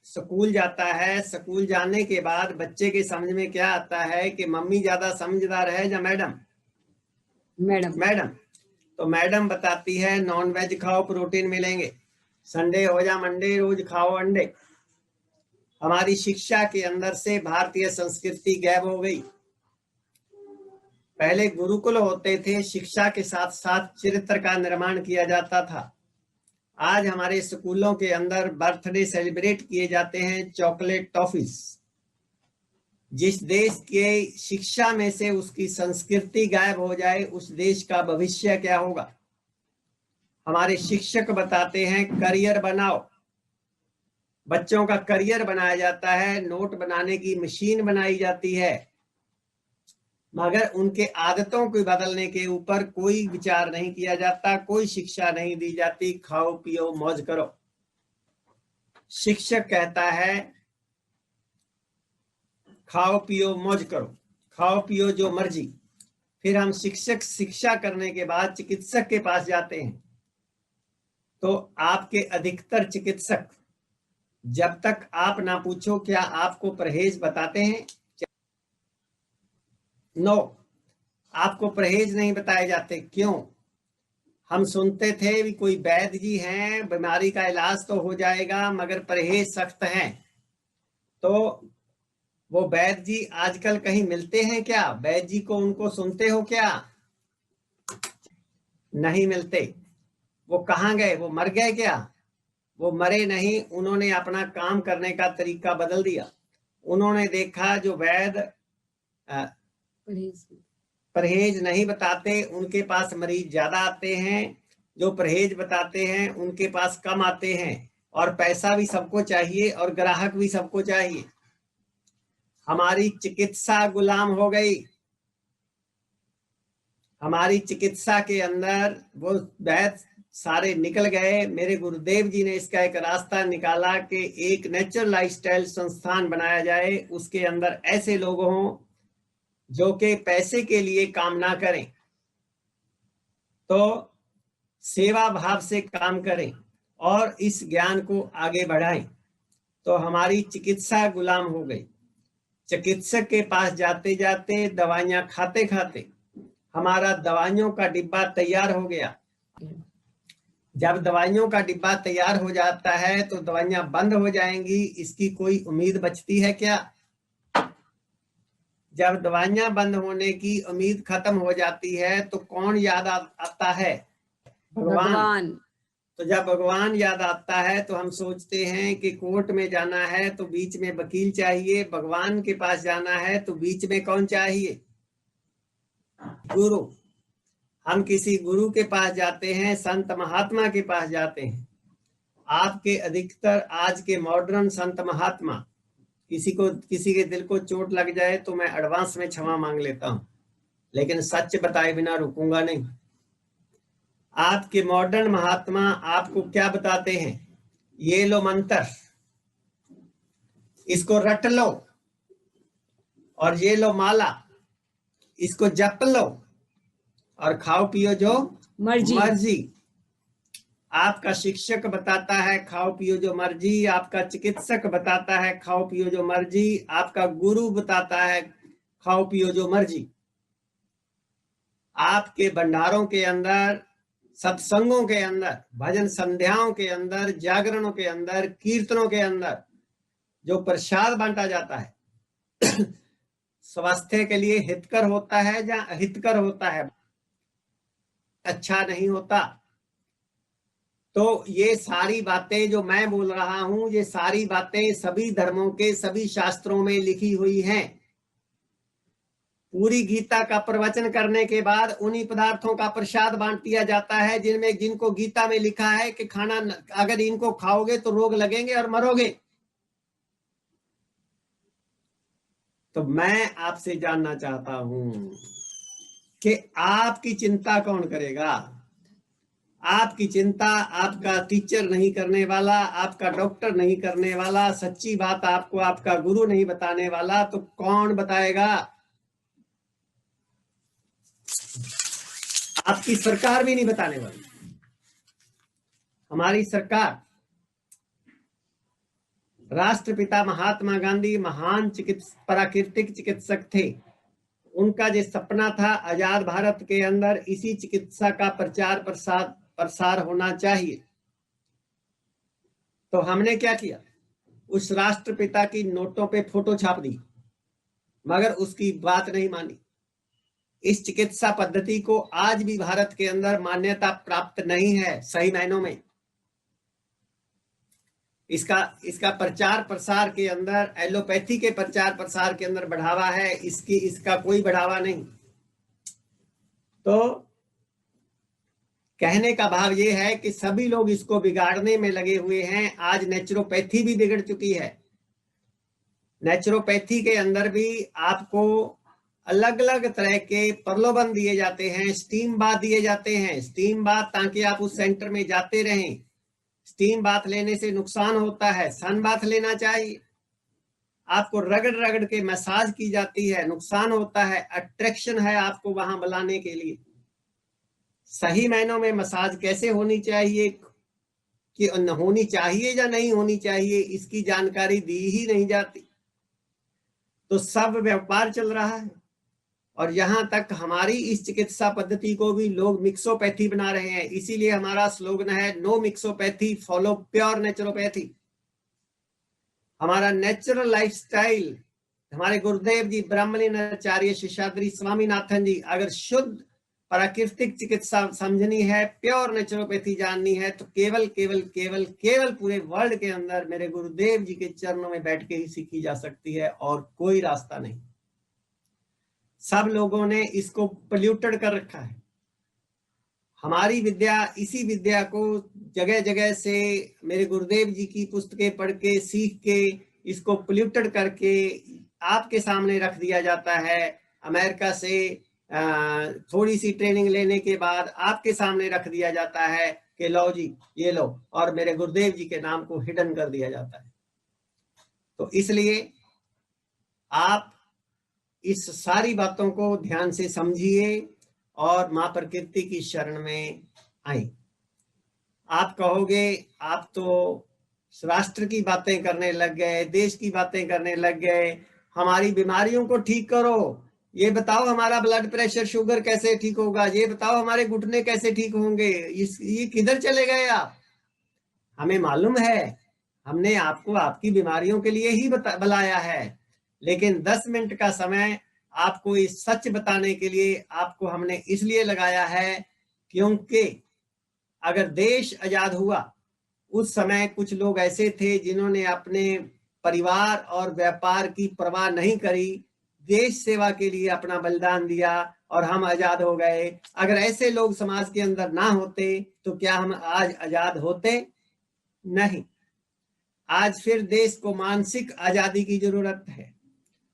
स्कूल जाता है। स्कूल जाने के बाद बच्चे के समझ में क्या आता है कि मम्मी ज्यादा समझदार है या मैडम? मैडम। तो मैडम बताती है नॉन वेज खाओ, प्रोटीन मिलेंगे, संडे हो या मंडे रोज खाओ अंडे। हमारी शिक्षा के अंदर से भारतीय संस्कृति गायब हो गई। पहले गुरुकुल होते थे, शिक्षा के साथ साथ चरित्र का निर्माण किया जाता था। आज हमारे स्कूलों के अंदर बर्थडे सेलिब्रेट किए जाते हैं, चॉकलेट टॉफीज। जिस देश के शिक्षा में से उसकी संस्कृति गायब हो जाए उस देश का भविष्य क्या होगा? हमारे शिक्षक बताते हैं करियर बनाओ। बच्चों का करियर बनाया जाता है, नोट बनाने की मशीन बनाई जाती है, मगर उनके आदतों को बदलने के ऊपर कोई विचार नहीं किया जाता, कोई शिक्षा नहीं दी जाती। खाओ पियो मौज करो। शिक्षक कहता है खाओ पियो मौज करो, खाओ पियो जो मर्जी। फिर हम शिक्षक शिक्षा करने के बाद चिकित्सक के पास जाते हैं, तो आपके अधिकतर चिकित्सक जब तक आप ना पूछो क्या आपको परहेज बताते हैं? नो, आपको परहेज नहीं बताए जाते। क्यों? हम सुनते थे भी कोई वैद्य जी हैं, बीमारी का इलाज तो हो जाएगा मगर परहेज सख्त है। तो वो वैद्य जी आजकल कहीं मिलते हैं क्या? वैद्य जी को उनको सुनते हो क्या? नहीं मिलते। वो कहाँ गए? वो मर गए क्या? वो मरे नहीं, उन्होंने अपना काम करने का तरीका बदल दिया। उन्होंने देखा जो वैद्य परहेज नहीं बताते उनके पास मरीज ज्यादा आते हैं, जो परहेज बताते हैं उनके पास कम आते हैं, और पैसा भी सबको चाहिए और ग्राहक भी सबको चाहिए। हमारी चिकित्सा गुलाम हो गई। हमारी चिकित्सा के अंदर वो वैद्य सारे निकल गए। मेरे गुरुदेव जी ने इसका एक रास्ता निकाला कि एक नेचुरल लाइफस्टाइल संस्थान बनाया जाए, उसके अंदर ऐसे लोग हों जो कि पैसे के लिए काम ना करें, तो सेवा भाव से काम करें और इस ज्ञान को आगे बढ़ाएं। तो हमारी चिकित्सा गुलाम हो गई। चिकित्सक के पास जाते जाते, दवाइयां खाते खाते हमारा दवाइयों का डिब्बा तैयार हो गया। जब दवाइयों का डिब्बा तैयार हो जाता है तो दवाइयां बंद हो जाएंगी, इसकी कोई उम्मीद बचती है क्या? जब दवाइयां बंद होने की उम्मीद खत्म हो जाती है तो कौन याद आता है? भगवान। तो जब भगवान याद आता है तो हम सोचते हैं कि कोर्ट में जाना है तो बीच में वकील चाहिए, भगवान के पास जाना है तो बीच में कौन चाहिए? गुरु। हम किसी गुरु के पास जाते हैं, संत महात्मा के पास जाते हैं। आपके अधिकतर आज के मॉडर्न संत महात्मा, किसी के दिल को चोट लग जाए तो मैं एडवांस में क्षमा मांग लेता हूं, लेकिन सच बताए बिना रुकूंगा नहीं। आपके मॉडर्न महात्मा आपको क्या बताते हैं? ये लो मंत्र, इसको रट लो, और ये लो माला, इसको जप लो और खाओ पियो जो मर्जी। आपका शिक्षक बताता है खाओ पियो जो मर्जी, आपका चिकित्सक बताता है खाओ पियो जो मर्जी, आपका गुरु बताता है खाओ पियो जो मर्जी। आपके भंडारों के अंदर, सत्संगों के अंदर, भजन संध्याओं के अंदर, जागरणों के अंदर, कीर्तनों के अंदर जो प्रसाद बांटा जाता है स्वास्थ्य के लिए हितकर होता है या अहितकर होता है? अच्छा नहीं होता। तो ये सारी बातें जो मैं बोल रहा हूं, ये सारी बातें सभी धर्मों के सभी शास्त्रों में लिखी हुई हैं। पूरी गीता का प्रवचन करने के बाद उन्हीं पदार्थों का प्रसाद बांट दिया जाता है जिनको गीता में लिखा है कि खाना अगर इनको खाओगे तो रोग लगेंगे और मरोगे। तो मैं आपसे जानना चाहता हूं कि आपकी चिंता कौन करेगा? आपकी चिंता आपका टीचर नहीं करने वाला, आपका डॉक्टर नहीं करने वाला, सच्ची बात आपको आपका गुरु नहीं बताने वाला, तो कौन बताएगा? आपकी सरकार भी नहीं बताने वाली। हमारी सरकार, राष्ट्रपिता महात्मा गांधी महान प्राकृतिक चिकित्सक थे। उनका जो सपना था आजाद भारत के अंदर इसी चिकित्सा का प्रचार प्रसार होना चाहिए। तो हमने क्या किया? उस राष्ट्रपिता की नोटों पे फोटो छाप दी, मगर उसकी बात नहीं मानी। इस चिकित्सा पद्धति को आज भी भारत के अंदर मान्यता प्राप्त नहीं है सही मायनों में। इसका प्रचार प्रसार के अंदर, एलोपैथी के प्रचार प्रसार के अंदर बढ़ावा है, इसका कोई बढ़ावा नहीं। तो कहने का भाव ये है कि सभी लोग इसको बिगाड़ने में लगे हुए हैं। आज नेचुरोपैथी भी बिगड़ चुकी है। नेचुरोपैथी के अंदर भी आपको अलग अलग तरह के प्रलोभन दिए जाते हैं, स्टीम बाथ दिए जाते हैं। स्टीम बाथ ताकि आप उस सेंटर में जाते रहें। स्टीम बाथ लेने से नुकसान होता है, सन बाथ लेना चाहिए। आपको रगड़ रगड़ के मसाज की जाती है, नुकसान होता है। अट्रैक्शन है आपको वहां बुलाने के लिए। सही मायनों में मसाज कैसे होनी चाहिए, कि होनी चाहिए या नहीं होनी चाहिए, इसकी जानकारी दी ही नहीं जाती। तो सब व्यापार चल रहा है और यहाँ तक हमारी इस चिकित्सा पद्धति को भी लोग मिक्सोपैथी बना रहे हैं। इसीलिए हमारा स्लोगन है no mixopathy, follow pure naturopathy. हमारा नेचुरल लाइफस्टाइल, हमारे गुरुदेव जी ब्रह्मलीन आचार्य शेषाद्री स्वामीनाथन जी, अगर शुद्ध प्राकृतिक चिकित्सा समझनी है, प्योर नेचुरोपैथी जाननी है, तो केवल केवल केवल केवल पूरे वर्ल्ड के अंदर मेरे गुरुदेव जी के चरणों में बैठ के ही सीखी जा सकती है, और कोई रास्ता नहीं। सब लोगों ने इसको पोल्यूटेड कर रखा है। हमारी विद्या, इसी विद्या को जगह जगह से मेरे गुरुदेव जी की पुस्तकें पढ़ के सीख के इसको पोल्यूटेड करके आपके सामने रख दिया जाता है। अमेरिका से थोड़ी सी ट्रेनिंग लेने के बाद आपके सामने रख दिया जाता है कि लो जी ये लो, और मेरे गुरुदेव जी के नाम को हिडन कर दिया जाता है। तो इसलिए आप इस सारी बातों को ध्यान से समझिए और मां प्रकृति की शरण में आए। आप कहोगे आप तो राष्ट्र की बातें करने लग गए, देश की बातें करने लग गए, हमारी बीमारियों को ठीक करो, ये बताओ हमारा ब्लड प्रेशर शुगर कैसे ठीक होगा, ये बताओ हमारे घुटने कैसे ठीक होंगे, ये किधर चले गए आप? हमें मालूम है, हमने आपको आपकी बीमारियों के लिए ही बुलाया है, लेकिन 10 मिनट का समय आपको इस सच बताने के लिए आपको हमने इसलिए लगाया है क्योंकि अगर देश आजाद हुआ, उस समय कुछ लोग ऐसे थे जिन्होंने अपने परिवार और व्यापार की परवाह नहीं करी, देश सेवा के लिए अपना बलिदान दिया और हम आजाद हो गए। अगर ऐसे लोग समाज के अंदर ना होते तो क्या हम आज आजाद होते? नहीं। आज फिर देश को मानसिक आजादी की जरूरत है।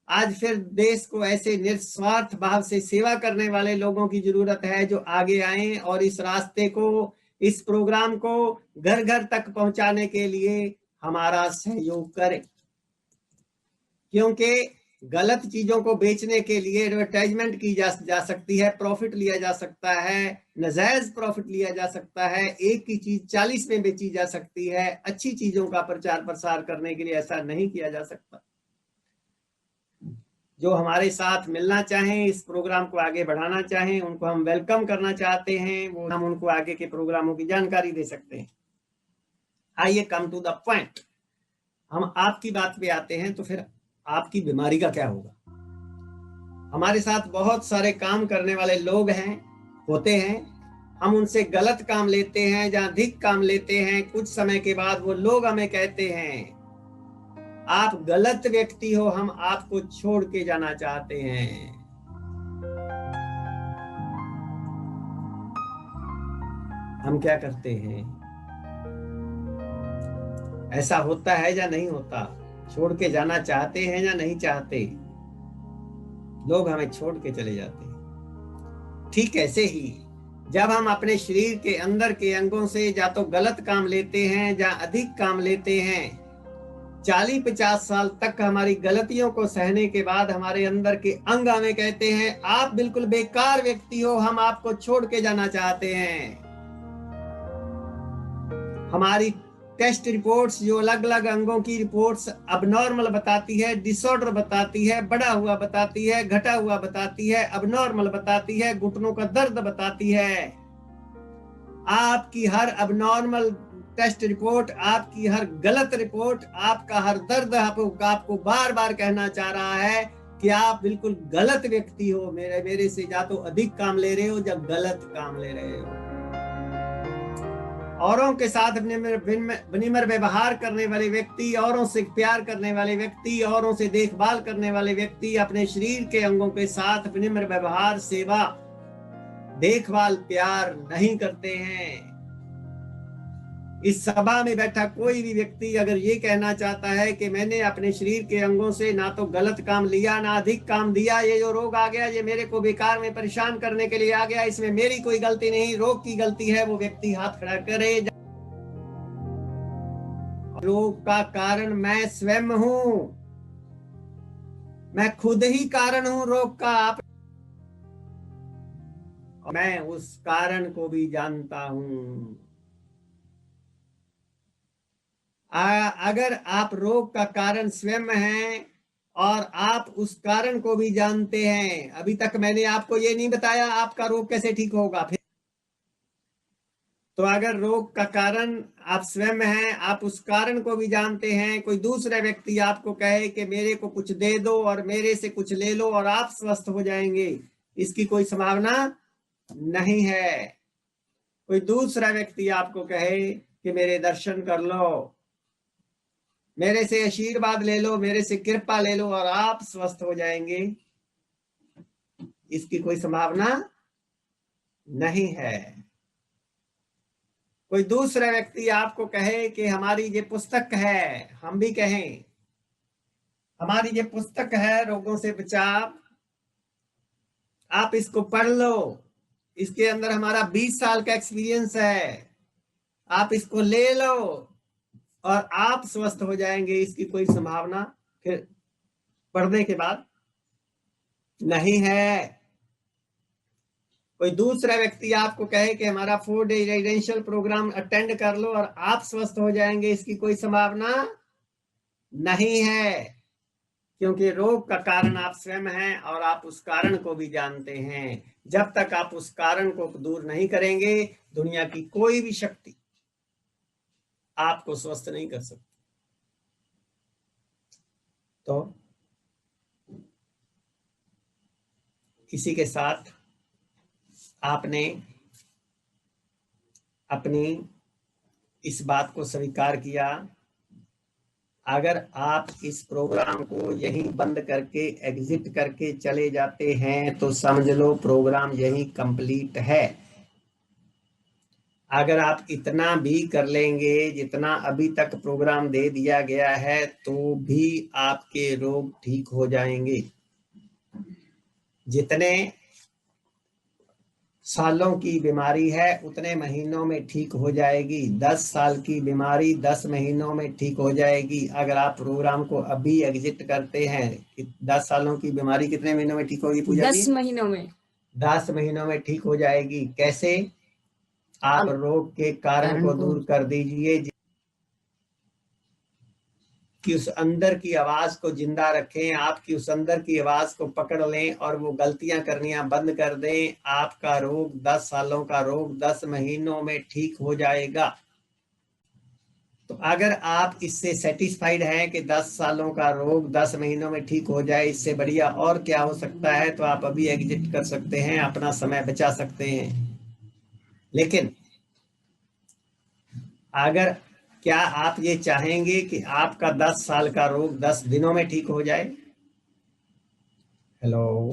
आज फिर देश को ऐसे निस्वार्थ भाव से सेवा करने वाले लोगों की जरूरत है जो आगे आए और इस रास्ते को, इस प्रोग्राम को घर घर तक पहुंचाने के लिए हमारा सहयोग करें। क्योंकि गलत चीजों को बेचने के लिए एडवर्टाइजमेंट की जा सकती है, प्रॉफिट लिया जा सकता है, नाजायज प्रॉफिट लिया जा सकता है, एक की चीज 40 में बेची जा सकती है। अच्छी चीजों का प्रचार प्रसार करने के लिए ऐसा नहीं किया जा सकता। जो हमारे साथ मिलना चाहें, इस प्रोग्राम को आगे बढ़ाना चाहें, उनको हम वेलकम करना चाहते हैं, वो हम उनको आगे के प्रोग्रामों की जानकारी दे सकते हैं। आइए कम टू द पॉइंट, हम आपकी बात पे आते हैं। तो फिर आपकी बीमारी का क्या होगा? हमारे साथ बहुत सारे काम करने वाले लोग होते हैं, हम उनसे गलत काम लेते हैं, जहां अधिक काम लेते हैं, कुछ समय के बाद वो लोग हमें कहते हैं आप गलत व्यक्ति हो, हम आपको छोड़ के जाना चाहते हैं। हम क्या करते हैं? ऐसा होता है या नहीं होता? छोड़ के जाना चाहते हैं या नहीं चाहते? लोग हमें छोड़ के चले जाते हैं। ठीक ऐसे ही जब हम अपने शरीर के अंदर के अंगों से या तो गलत काम लेते हैं या अधिक काम लेते हैं, 40-50 साल तक हमारी गलतियों को सहने के बाद हमारे अंदर के अंग हमें कहते हैं आप बिल्कुल बेकार व्यक्ति हो, हम आपको छोड़ के जाना चाहते हैं। हमारी टेस्ट रिपोर्ट्स, जो अलग अलग अंगों की रिपोर्ट्स अबनॉर्मल बताती है, डिसऑर्डर बताती है, बढ़ा हुआ बताती है, घटा हुआ बताती है, अबनॉर्मल बताती है, घुटनों का दर्द बताती है। आपकी हर अबनॉर्मल टेस्ट रिपोर्ट, आपकी हर गलत रिपोर्ट, आपका हर दर्द आपको बार बार कहना चाह रहा है कि आप बिल्कुल गलत व्यक्ति हो, मेरे से या तो अधिक काम ले रहे हो या गलत काम ले रहे हो। औरों के साथ विनिमय व्यवहार करने वाले व्यक्ति, औरों से प्यार करने वाले व्यक्ति, औरों से देखभाल करने वाले व्यक्ति अपने शरीर के अंगों के साथ विनिमय व्यवहार, सेवा, देखभाल, प्यार नहीं करते हैं। इस सभा में बैठा कोई भी व्यक्ति अगर ये कहना चाहता है कि मैंने अपने शरीर के अंगों से ना तो गलत काम लिया ना अधिक काम दिया, ये जो रोग आ गया ये मेरे को बेकार में परेशान करने के लिए आ गया, इसमें मेरी कोई गलती नहीं, रोग की गलती है, वो व्यक्ति हाथ खड़ा करे। रोग का कारण मैं स्वयं हूं, मैं खुद ही कारण हूं रोग का। मैं उस कारण को भी जानता हूं। अगर आप रोग का कारण स्वयं हैं और आप उस कारण को भी जानते हैं। अभी तक मैंने आपको ये नहीं बताया आपका रोग कैसे ठीक होगा। फिर तो अगर रोग का कारण आप स्वयं हैं, आप उस कारण को भी जानते हैं, कोई दूसरा व्यक्ति आपको कहे कि मेरे को कुछ दे दो और मेरे से कुछ ले लो और आप स्वस्थ हो जाएंगे, इसकी कोई संभावना नहीं है। कोई दूसरा व्यक्ति आपको कहे कि मेरे दर्शन कर लो, मेरे से आशीर्वाद ले लो, मेरे से कृपा ले लो और आप स्वस्थ हो जाएंगे, इसकी कोई संभावना नहीं है। कोई दूसरा व्यक्ति आपको कहे कि हमारी ये पुस्तक है, हम भी कहें हमारी ये पुस्तक है रोगों से बचाव, आप इसको पढ़ लो, इसके अंदर हमारा 20 साल का एक्सपीरियंस है, आप इसको ले लो और आप स्वस्थ हो जाएंगे, इसकी कोई संभावना फिर पढ़ने के बाद नहीं है। कोई दूसरा व्यक्ति आपको कहे कि हमारा 4 डे रेजिडेंशियल प्रोग्राम अटेंड कर लो और आप स्वस्थ हो जाएंगे, इसकी कोई संभावना नहीं है, क्योंकि रोग का कारण आप स्वयं हैं और आप उस कारण को भी जानते हैं। जब तक आप उस कारण को दूर नहीं करेंगे, दुनिया की कोई भी शक्ति आपको स्वस्थ नहीं कर सकती। तो इसी के साथ आपने अपनी इस बात को स्वीकार किया। अगर आप इस प्रोग्राम को यहीं बंद करके एग्जिट करके चले जाते हैं तो समझ लो प्रोग्राम यहीं कंप्लीट है। अगर आप इतना भी कर लेंगे जितना अभी तक प्रोग्राम दे दिया गया है तो भी आपके रोग ठीक हो जाएंगे। जितने सालों की बीमारी है उतने महीनों में ठीक हो जाएगी। 10 साल की बीमारी 10 महीनों में ठीक हो जाएगी। अगर आप प्रोग्राम को अभी एग्जिट करते हैं, 10 सालों की बीमारी कितने महीनों में ठीक होगी पूजा जी? 10 महीनों में। 10 महीनों में ठीक हो जाएगी। कैसे? आप रोग के कारण को दूर कर दीजिए, कि उस अंदर की आवाज को जिंदा रखें, आपकी उस अंदर की आवाज को पकड़ लें और वो गलतियां करनियां बंद कर दें। आपका रोग 10 सालों का रोग 10 महीनों में ठीक हो जाएगा। तो अगर आप इससे सेटिस्फाइड हैं कि 10 सालों का रोग 10 महीनों में ठीक हो जाए, इससे बढ़िया और क्या हो सकता है, तो आप अभी एग्जिट कर सकते हैं, अपना समय बचा सकते हैं। लेकिन अगर क्या आप ये चाहेंगे कि आपका 10 साल का रोग 10 दिनों में ठीक हो जाए? हेलो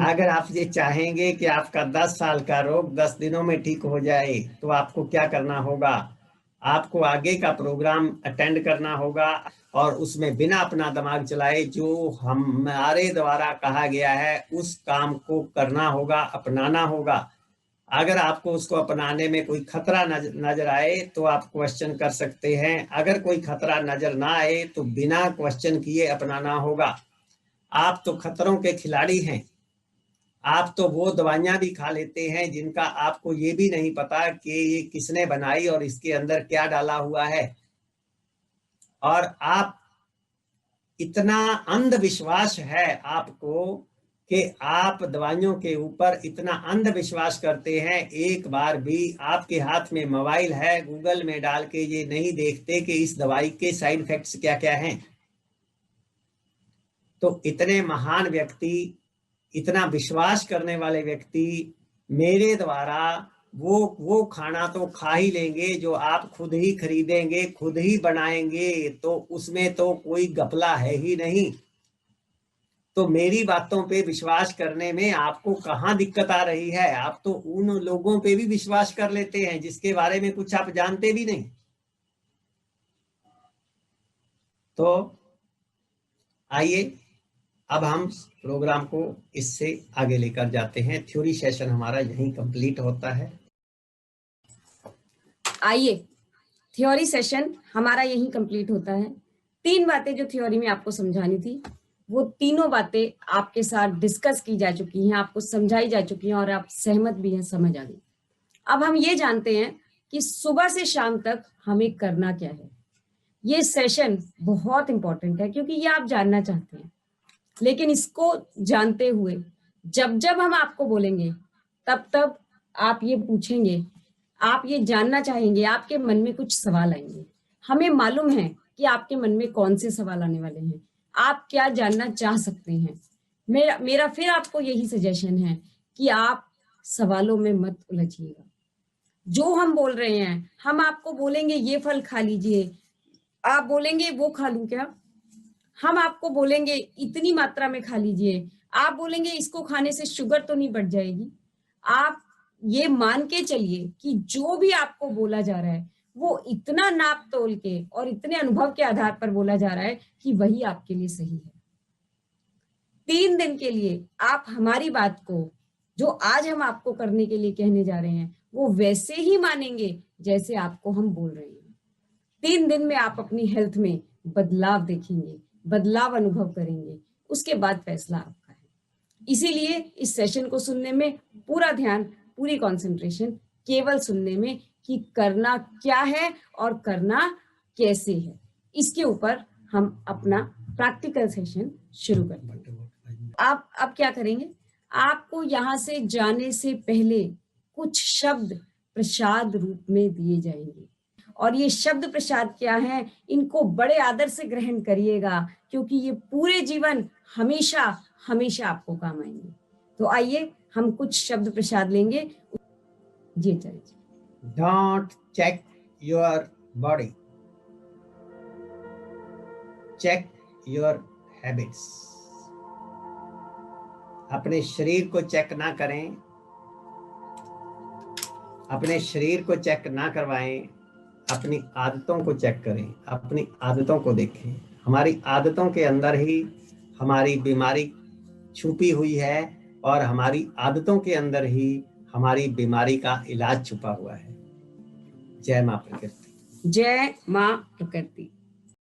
अगर आप ये चाहेंगे कि आपका 10 साल का रोग 10 दिनों में ठीक हो जाए तो आपको क्या करना होगा? आपको आगे का प्रोग्राम अटेंड करना होगा और उसमें बिना अपना दिमाग चलाए जो हमारे द्वारा कहा गया है उस काम को करना होगा, अपनाना होगा। अगर आपको उसको अपनाने में कोई खतरा नजर आए तो आप क्वेश्चन कर सकते हैं। अगर कोई खतरा नजर ना आए तो बिना क्वेश्चन किए अपनाना होगा। आप तो खतरों के खिलाड़ी हैं। आप तो वो दवाइयां भी खा लेते हैं जिनका आपको ये भी नहीं पता कि ये किसने बनाई और इसके अंदर क्या डाला हुआ है। और आप इतना अंधविश्वास है आपको कि आप दवाइयों के ऊपर इतना अंधविश्वास करते हैं, एक बार भी आपके हाथ में मोबाइल है, गूगल में डाल के ये नहीं देखते कि इस दवाई के साइड इफेक्ट्स क्या क्या हैं। तो इतने महान व्यक्ति, इतना विश्वास करने वाले व्यक्ति मेरे द्वारा वो खाना तो खा ही लेंगे जो आप खुद ही खरीदेंगे, खुद ही बनाएंगे, तो उसमें तो कोई घपला है ही नहीं। तो मेरी बातों पे विश्वास करने में आपको कहाँ दिक्कत आ रही है? आप तो उन लोगों पे भी विश्वास कर लेते हैं जिसके बारे में कुछ आप जानते भी नहीं। तो आइए अब हम प्रोग्राम को इससे आगे लेकर जाते हैं। थ्योरी सेशन हमारा यहीं कंप्लीट होता है। आइए थ्योरी सेशन हमारा यहीं कंप्लीट होता है। 3 बातें जो थ्योरी में आपको समझानी थी वो तीनों बातें आपके साथ डिस्कस की जा चुकी हैं, आपको समझाई जा चुकी हैं और आप सहमत भी हैं, समझ आ गई। अब हम ये जानते हैं कि सुबह से शाम तक हमें करना क्या है। ये सेशन बहुत इंपॉर्टेंट है क्योंकि ये आप जानना चाहते हैं, लेकिन इसको जानते हुए जब जब हम आपको बोलेंगे तब तब आप ये पूछेंगे, आप ये जानना चाहेंगे, आपके मन में कुछ सवाल आएंगे। हमें मालूम है कि आपके मन में कौन से सवाल आने वाले हैं, आप क्या जानना चाह सकते हैं। मेरा फिर आपको यही सजेशन है कि आप सवालों में मत उलझिएगा। जो हम बोल रहे हैं, हम आपको बोलेंगे ये फल खा लीजिए, आप बोलेंगे वो खा लूं क्या? हम आपको बोलेंगे इतनी मात्रा में खा लीजिए, आप बोलेंगे इसको खाने से शुगर तो नहीं बढ़ जाएगी। आप ये मान के चलिए कि जो भी आपको बोला जा रहा है वो इतना नाप तोल के और इतने अनुभव के आधार पर बोला जा रहा है कि वही आपके लिए सही है। 3 दिन के लिए आप हमारी बात को, जो आज हम आपको करने के लिए कहने जा रहे हैं, वो वैसे ही मानेंगे जैसे आपको हम बोल रहे हैं। 3 दिन में आप अपनी हेल्थ में बदलाव देखेंगे, बदलाव अनुभव करेंगे, उसके बाद फैसला आपका है। इसीलिए इस सेशन को सुनने में पूरा ध्यान, पूरी कंसंट्रेशन केवल सुनने में कि करना क्या है और करना कैसे है, इसके ऊपर हम अपना प्रैक्टिकल सेशन शुरू करते हैं। आप अब क्या करेंगे, आपको यहाँ से जाने से पहले कुछ शब्द प्रसाद रूप में दिए जाएंगे, और ये शब्द प्रसाद क्या है, इनको बड़े आदर से ग्रहण करिएगा क्योंकि ये पूरे जीवन हमेशा हमेशा आपको काम आएंगे। तो आइए हम कुछ शब्द प्रसाद लेंगे। जी चलिए। Don't check your body. Check your habits. अपने शरीर को चेक ना करें, अपने शरीर को चेक ना करवाएं, अपनी आदतों को चेक करें, अपनी आदतों को देखें। हमारी आदतों के अंदर ही हमारी बीमारी छुपी हुई है और हमारी आदतों के अंदर ही हमारी बीमारी का इलाज छुपा हुआ है। जय मां प्रकृति। जय मां प्रकृति।